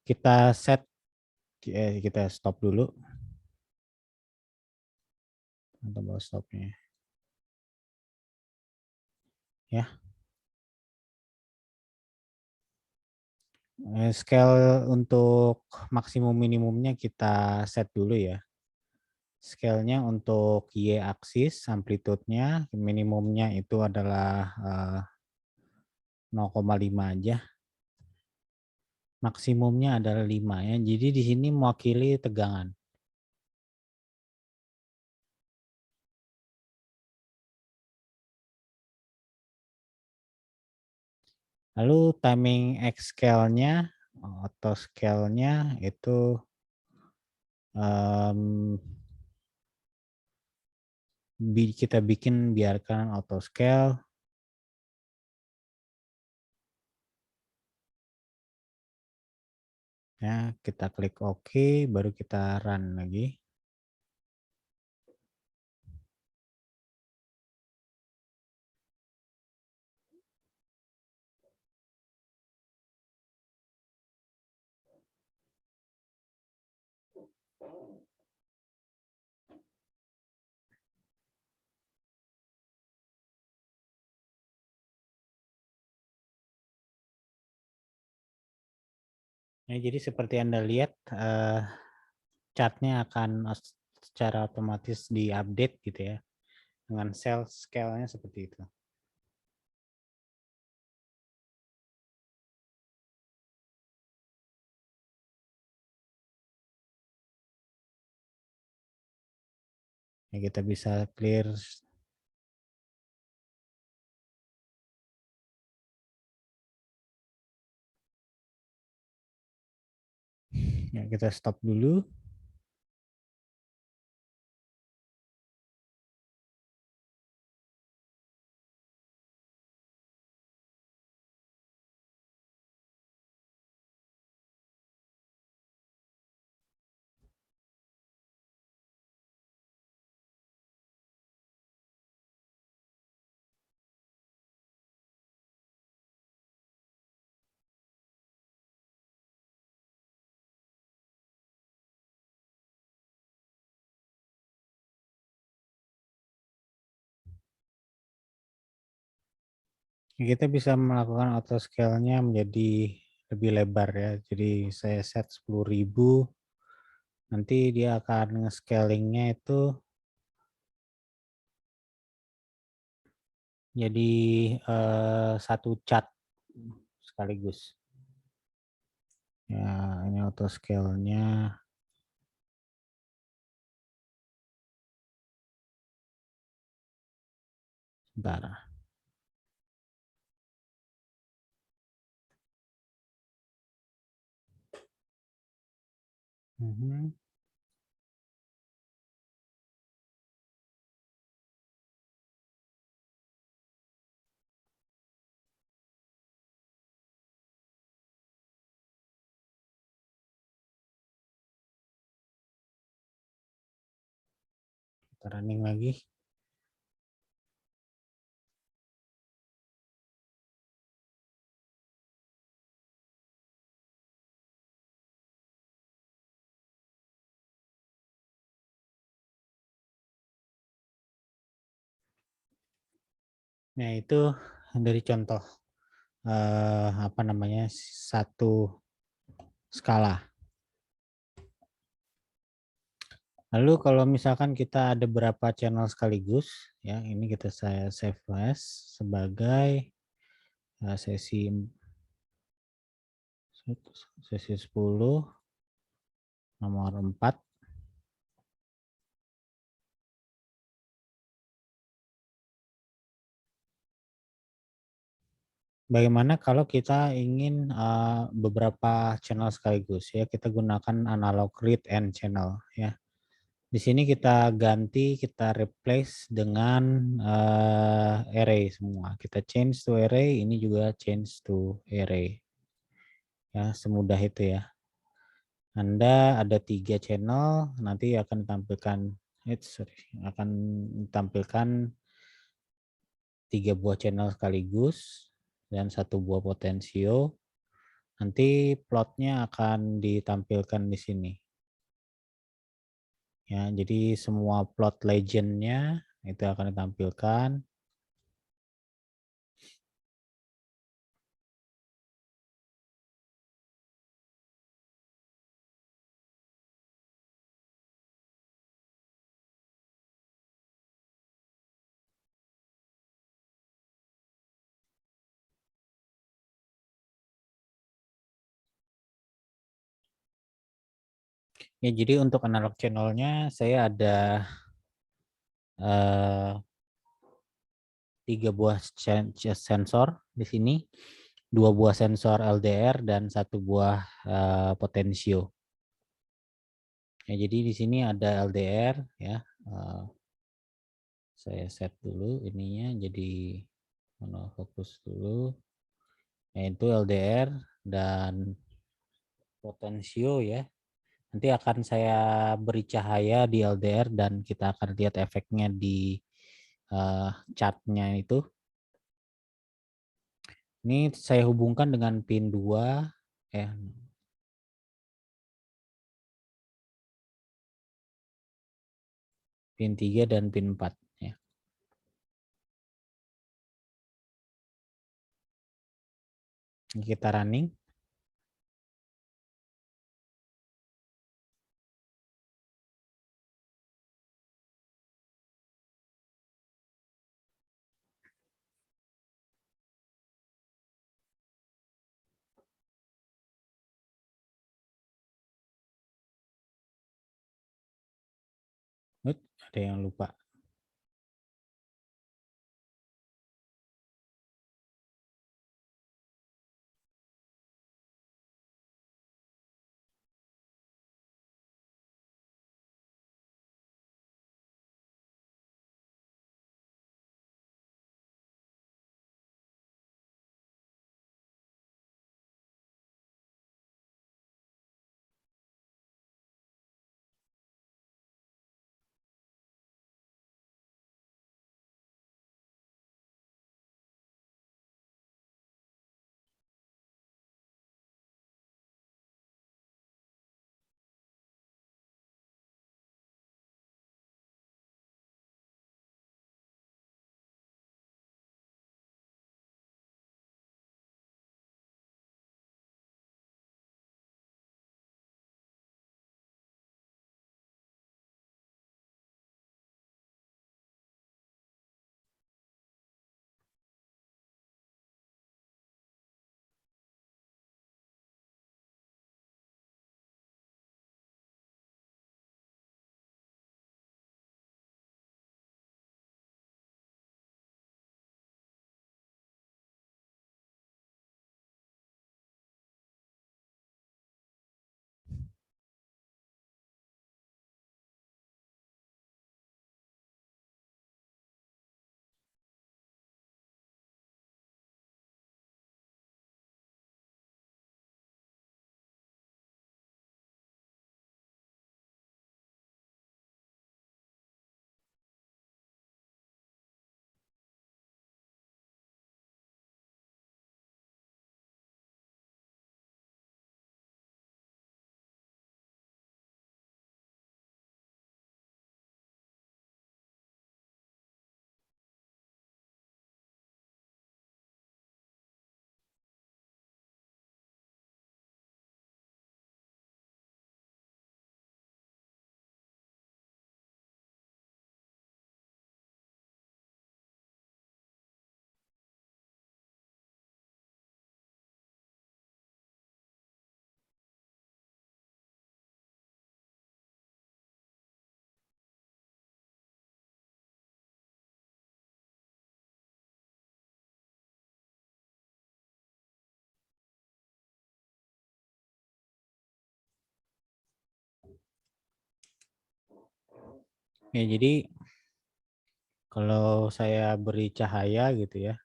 kita set, kita stop dulu untuk bawa stopnya ya. Scale untuk maksimum minimumnya kita set dulu ya. Scale-nya untuk Y aksis amplitude-nya minimumnya itu adalah 0,5 aja. Maksimumnya adalah 5 ya. Jadi di sini mewakili tegangan. Lalu timing X scale-nya atau scale-nya itu kita bikin biarkan auto scale. Ya, kita klik OK, baru kita run lagi. Ya, jadi seperti Anda lihat, chartnya akan secara otomatis diupdate gitu ya, dengan cell scale-nya seperti itu. Ya, kita bisa clear. Ya, kita stop dulu. Kita bisa melakukan auto scale-nya menjadi lebih lebar ya. Jadi saya set 10.000, nanti dia akan nge-scaling-nya itu jadi satu chart sekaligus. Ya, ini auto scale-nya. Sebentar. Mhm. Kita running lagi. Nah, itu dari contoh apa namanya, satu skala. Lalu kalau misalkan kita ada berapa channel sekaligus, ya ini saya save as sebagai sesi sesi 10 nomor 4. Bagaimana kalau kita ingin beberapa channel sekaligus ya, kita gunakan analog read and channel ya. Di sini kita ganti, kita replace dengan array semua. Kita change to array, ini juga change to array. Ya, semudah itu ya. Anda ada 3 channel, nanti akan ditampilkan, akan ditampilkan 3 buah channel sekaligus dan 1 buah potensio. Nanti plotnya akan ditampilkan di sini. Ya, jadi semua plot legendnya itu akan ditampilkan. Ya, jadi untuk analog channelnya saya ada 3 buah sensor di sini, 2 buah sensor LDR dan 1 buah potensio. Ya, jadi di sini ada LDR ya. Saya set dulu ininya jadi monofokus dulu. Yaitu LDR dan potensio ya. Nanti akan saya beri cahaya di LDR dan kita akan lihat efeknya di chartnya itu. Ini saya hubungkan dengan pin 2 ya. Pin 3 dan pin 4 ya. Kita running. Ada yang lupa. Ya, jadi kalau saya beri cahaya gitu ya.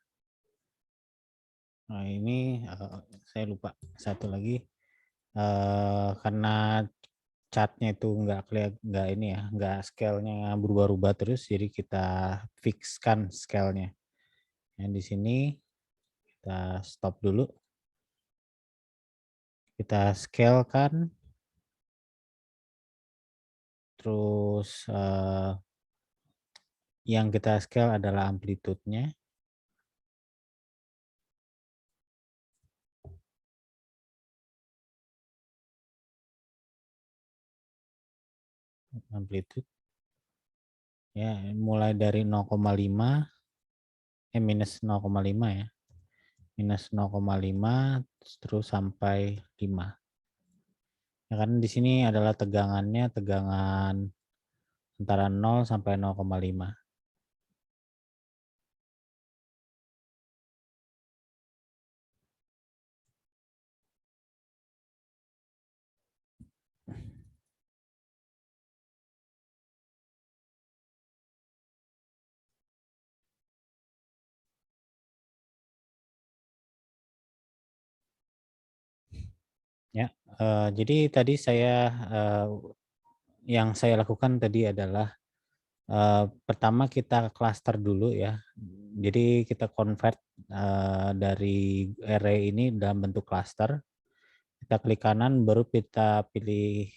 Nah, ini saya lupa satu lagi. Karena chartnya itu nggak ini ya, nggak scale-nya berubah-ubah terus, jadi kita fixkan scale-nya. Nah, di sini kita stop dulu. Kita scale kan, terus yang kita scale adalah amplitude-nya. Amplitude ya, mulai dari 0,5 minus 0,5 ya. Minus 0,5 terus sampai 5. Ya, kan di sini adalah tegangan antara 0 sampai 0,5. Ya, jadi tadi yang saya lakukan tadi adalah pertama kita cluster dulu ya. Jadi kita convert dari array ini dalam bentuk cluster. Kita klik kanan, baru kita pilih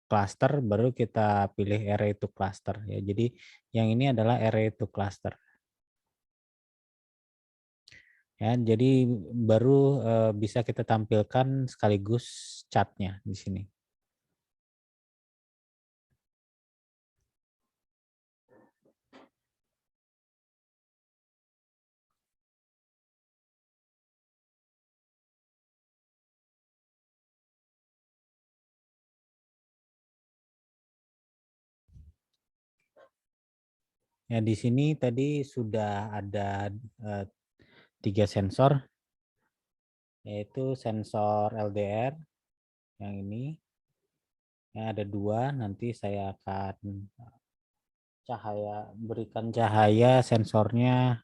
cluster, baru kita pilih array to cluster ya. Jadi yang ini adalah array to cluster. Ya, jadi baru bisa kita tampilkan sekaligus chartnya di sini. Ya, di sini tadi sudah ada 3 sensor, yaitu sensor LDR yang ini. Ya, ada 2, nanti saya akan berikan cahaya sensornya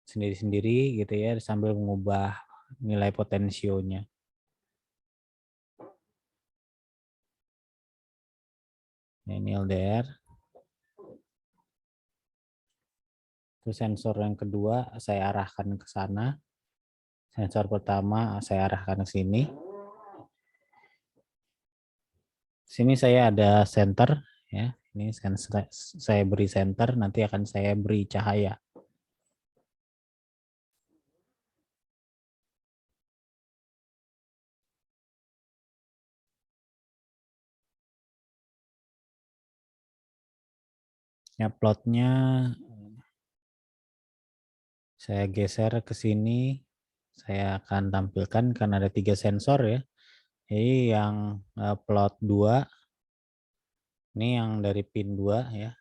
sendiri-sendiri gitu ya, sambil mengubah nilai potensionya. Ya, ini LDR. Terus sensor yang kedua saya arahkan ke sana. Sensor pertama saya arahkan ke sini. Sini saya ada center ya. Ini saya beri center, nanti akan saya beri cahaya. Ya, plotnya saya geser ke sini. Saya akan tampilkan karena ada 3 sensor ya. Jadi yang plot 2 ini yang dari pin 2 ya.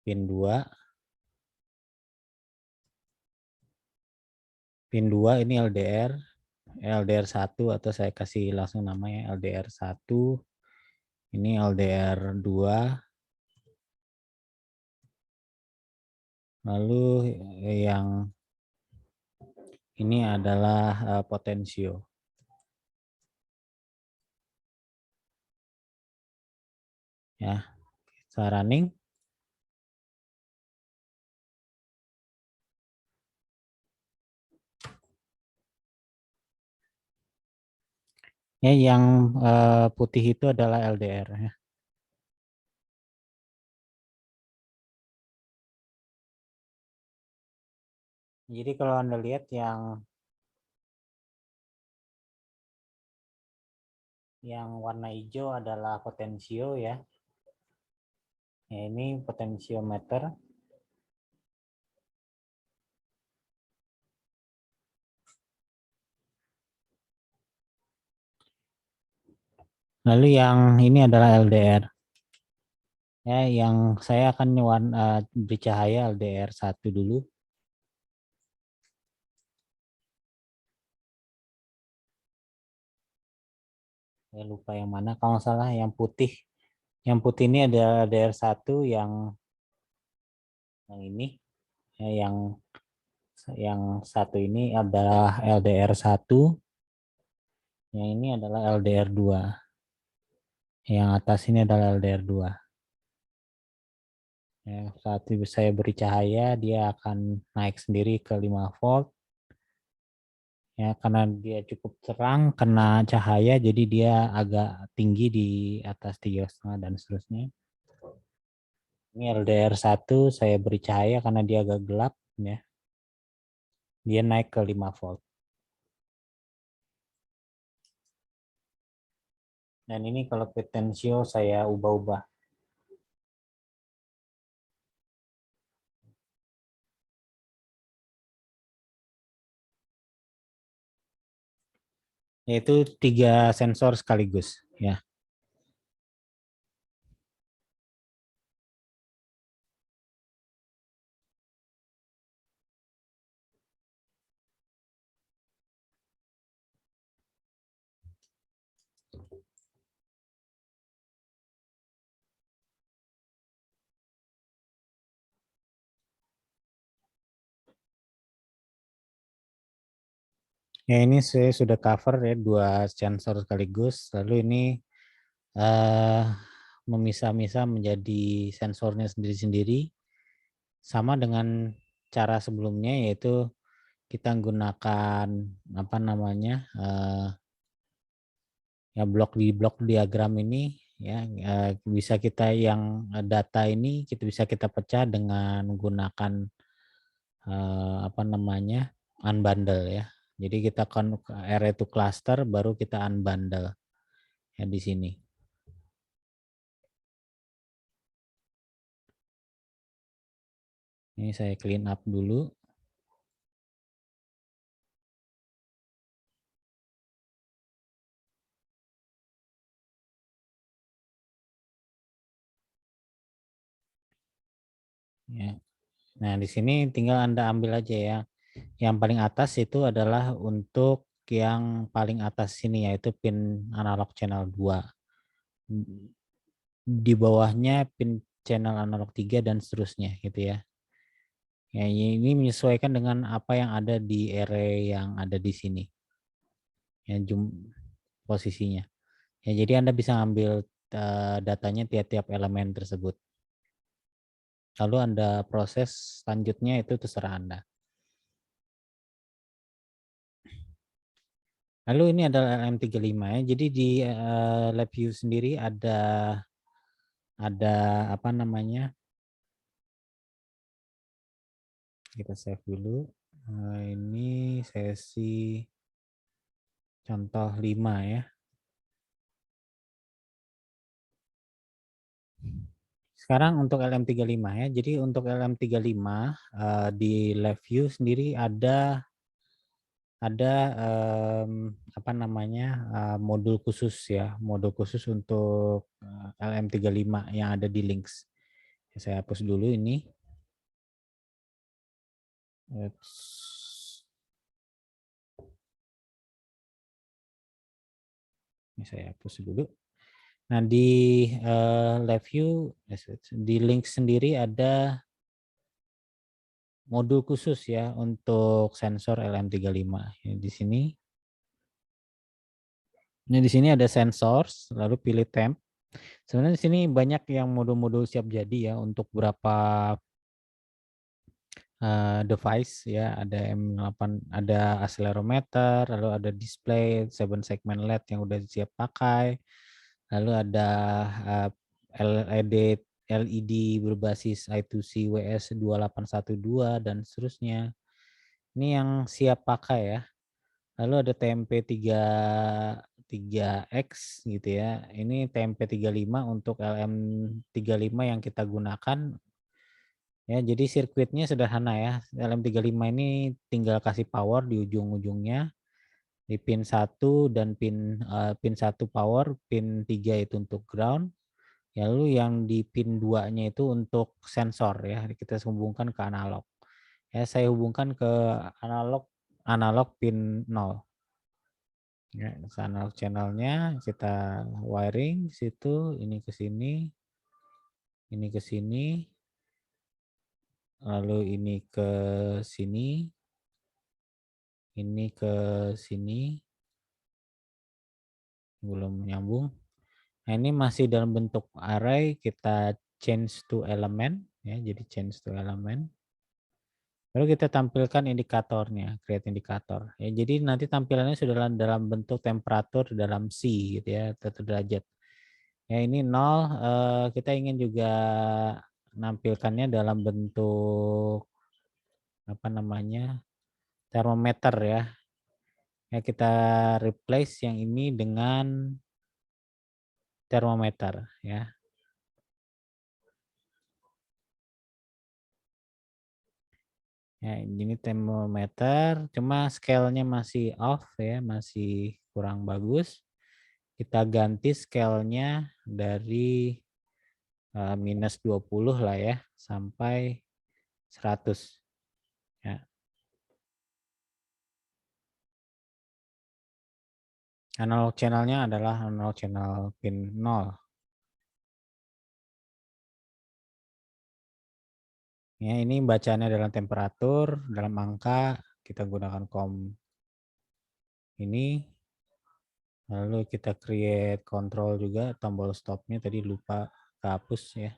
Pin 2. Pin 2 ini LDR. LDR 1 atau saya kasih langsung namanya LDR 1. Ini LDR 2. Lalu yang ini adalah potensio. Ya, kita running. Ya, yang putih itu adalah LDR ya. Jadi kalau Anda lihat yang warna hijau adalah potensio ya. Ya, ini potensiometer. Lalu yang ini adalah LDR. Ya, yang saya akan beri cahaya LDR 1 dulu. Saya lupa yang mana, kalau nggak salah yang putih Yang putih ini ada LDR1 yang ini, yang satu ini adalah LDR1, yang ini adalah LDR2. Yang atas ini adalah LDR2. Ya, saat saya beri cahaya, dia akan naik sendiri ke 5 volt. Ya, karena dia cukup terang, kena cahaya, jadi dia agak tinggi di atas 3,5 dan seterusnya. Ini LDR1, saya beri cahaya karena dia agak gelap, ya. Dia naik ke 5 volt. Dan ini kalau potensio saya ubah-ubah. Yaitu 3 sensor sekaligus, ya. Ya, ini saya sudah cover ya 2 sensor sekaligus. Lalu ini eh, memisah-misah menjadi sensornya sendiri-sendiri, sama dengan cara sebelumnya, yaitu kita gunakan apa namanya, ya blok diagram ini, ya, bisa kita yang data ini kita bisa kita pecah dengan menggunakan apa namanya, unbundle, ya. Jadi kita kan array to cluster, baru kita unbundle ya di sini. Ini saya clean up dulu. Ya. Nah, di sini tinggal Anda ambil aja ya. Yang paling atas itu adalah untuk yang paling atas sini, yaitu pin analog channel 2. Di bawahnya pin channel analog 3 dan seterusnya gitu ya. Ya, ini menyesuaikan dengan apa yang ada di array yang ada di sini. Ya, posisinya. Ya, jadi Anda bisa ambil datanya tiap-tiap elemen tersebut. Lalu Anda proses selanjutnya itu terserah Anda. Lalu ini adalah LM35 ya. Jadi di LabVIEW sendiri ada apa namanya? Kita save dulu. Ini sesi contoh 5 ya. Sekarang untuk LM35 ya. Jadi untuk LM35 di LabVIEW sendiri ada apa namanya, modul khusus ya, modul khusus untuk LM35 yang ada di links. Saya hapus dulu ini. Ini saya hapus dulu. Nah, di LabVIEW, di link sendiri ada modul khusus ya untuk sensor LM35. Ya, di sini. Ini di sini ada sensors, lalu pilih temp. Sebenarnya di sini banyak yang modul-modul siap jadi ya untuk berapa device ya, ada M8, ada accelerometer, lalu ada display 7 segment LED yang udah siap pakai. Lalu ada LED berbasis I2C WS2812 dan seterusnya. Ini yang siap pakai ya. Lalu ada TMP 3X gitu ya. Ini TMP 35 untuk LM35 yang kita gunakan. Ya, jadi sirkuitnya sederhana ya. LM35 ini tinggal kasih power di ujung-ujungnya di pin 1 dan pin 1 power, pin 3 itu untuk ground. Lalu yang di pin 2-nya itu untuk sensor ya. Kita hubungkan ke analog. Ya, saya hubungkan ke analog pin 0. Ya, analog channelnya kita wiring situ, ini ke sini, ini ke sini, lalu ini ke sini, ini ke sini, belum nyambung. Nah, ini masih dalam bentuk array, kita change to element, ya, jadi change to element. Lalu kita tampilkan indikatornya, create indikator. Ya, jadi nanti tampilannya sudah dalam bentuk temperatur dalam C gitu ya, atau derajat. Ya, ini 0, kita ingin juga nampilkannya dalam bentuk apa namanya? Termometer ya. Ya, kita replace yang ini dengan termometer ya. Ya, ini termometer, cuma scale-nya masih off ya, masih kurang bagus. Kita ganti scale-nya dari -20 lah ya, sampai 100. Ya. Analog channel-nya adalah analog channel pin 0. Ya, ini bacaannya dalam temperatur, dalam angka, kita gunakan COM ini. Lalu kita create control juga, tombol stopnya tadi lupa kehapus ya.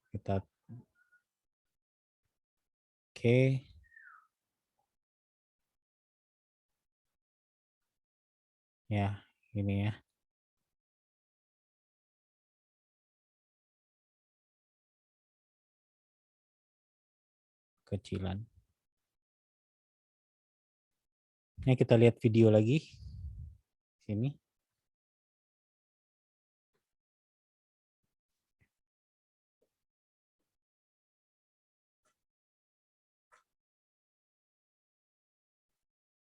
Kita oke. Ya, ini ya. Kecilan. Ini kita lihat video lagi. Sini.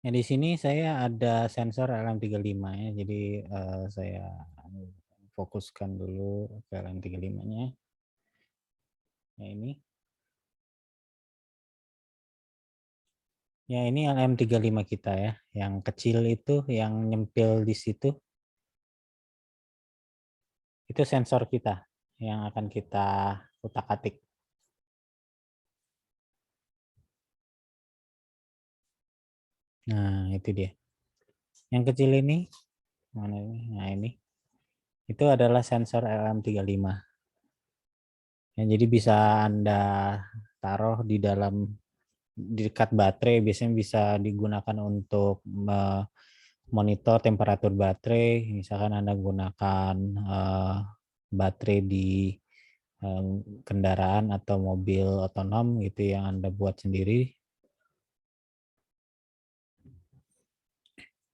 Nah, di sini saya ada sensor LM35 ya. Jadi saya fokuskan dulu ke LM35-nya. Ya, ini. Ya, ini LM35 kita ya. Yang kecil itu yang nyempil di situ. Itu sensor kita yang akan kita utak-atik. Nah, itu dia. Yang kecil ini mana ini? Nah, ini. Itu adalah sensor LM35. Ya, jadi bisa Anda taruh di dalam di dekat baterai, biasanya bisa digunakan untuk monitor temperatur baterai. Misalkan Anda gunakan baterai di kendaraan atau mobil otonom gitu yang Anda buat sendiri.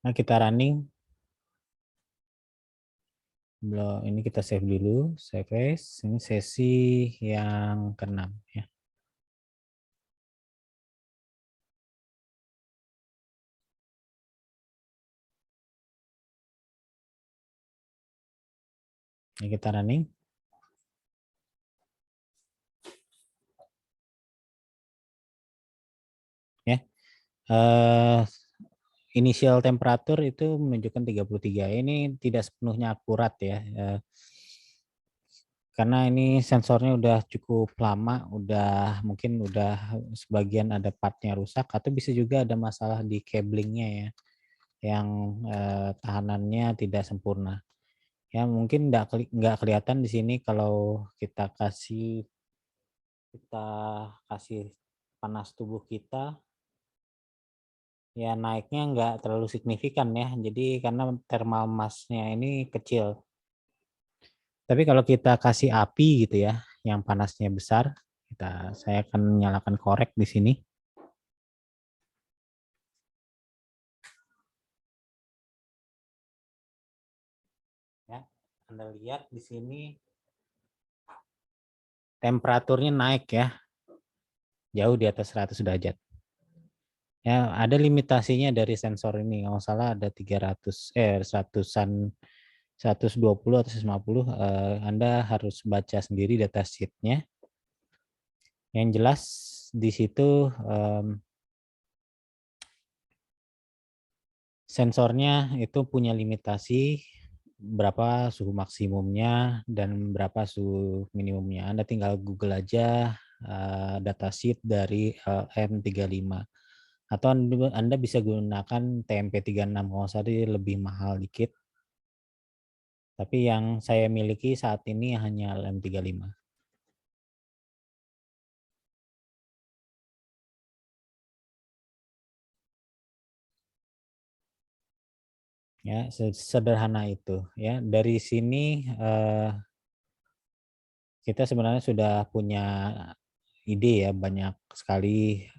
Nah, kita running. Ini kita save dulu, save as. Ini sesi yang ke-6 ya. Ini kita running. Ya. Initial temperatur itu menunjukkan 33. Ini tidak sepenuhnya akurat ya. Karena ini sensornya udah cukup lama, mungkin udah sebagian ada partnya rusak, atau bisa juga ada masalah di cablingnya ya, yang tahanannya tidak sempurna. Ya, mungkin nggak kelihatan di sini kalau kita kasih panas tubuh kita, ya naiknya nggak terlalu signifikan ya. Jadi karena thermal mass-nya ini kecil. Tapi kalau kita kasih api gitu ya, yang panasnya besar, saya akan nyalakan korek di sini. Ya, Anda lihat di sini temperaturnya naik ya, jauh di atas 100 derajat. Ya, ada limitasinya dari sensor ini. Kalau salah ada 100-an, 120 atau 150. Anda harus baca sendiri data sheet-nya. Yang jelas di situ sensornya itu punya limitasi berapa suhu maksimumnya dan berapa suhu minimumnya. Anda tinggal Google aja datasheet dari LM35 atau Anda bisa gunakan TMP36 kalau nggak salah dia lebih mahal dikit. Tapi yang saya miliki saat ini hanya LM35. Ya, sederhana itu ya. Dari sini kita sebenarnya sudah punya ide ya, banyak sekali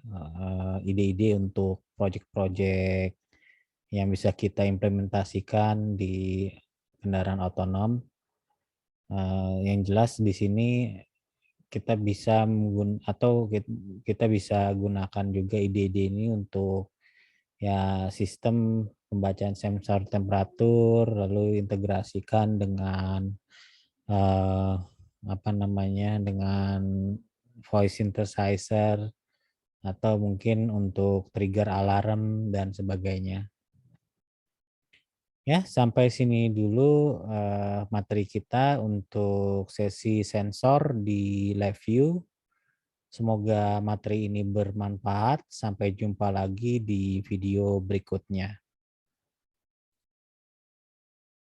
ide-ide untuk project-project yang bisa kita implementasikan di kendaraan otonom. Yang jelas di sini kita bisa kita bisa gunakan juga ide-ide ini untuk ya sistem pembacaan sensor temperatur, lalu integrasikan dengan eh, apa namanya, dengan voice synthesizer atau mungkin untuk trigger alarm dan sebagainya. Ya, sampai sini dulu materi kita untuk sesi sensor di live view. Semoga materi ini bermanfaat. Sampai jumpa lagi di video berikutnya.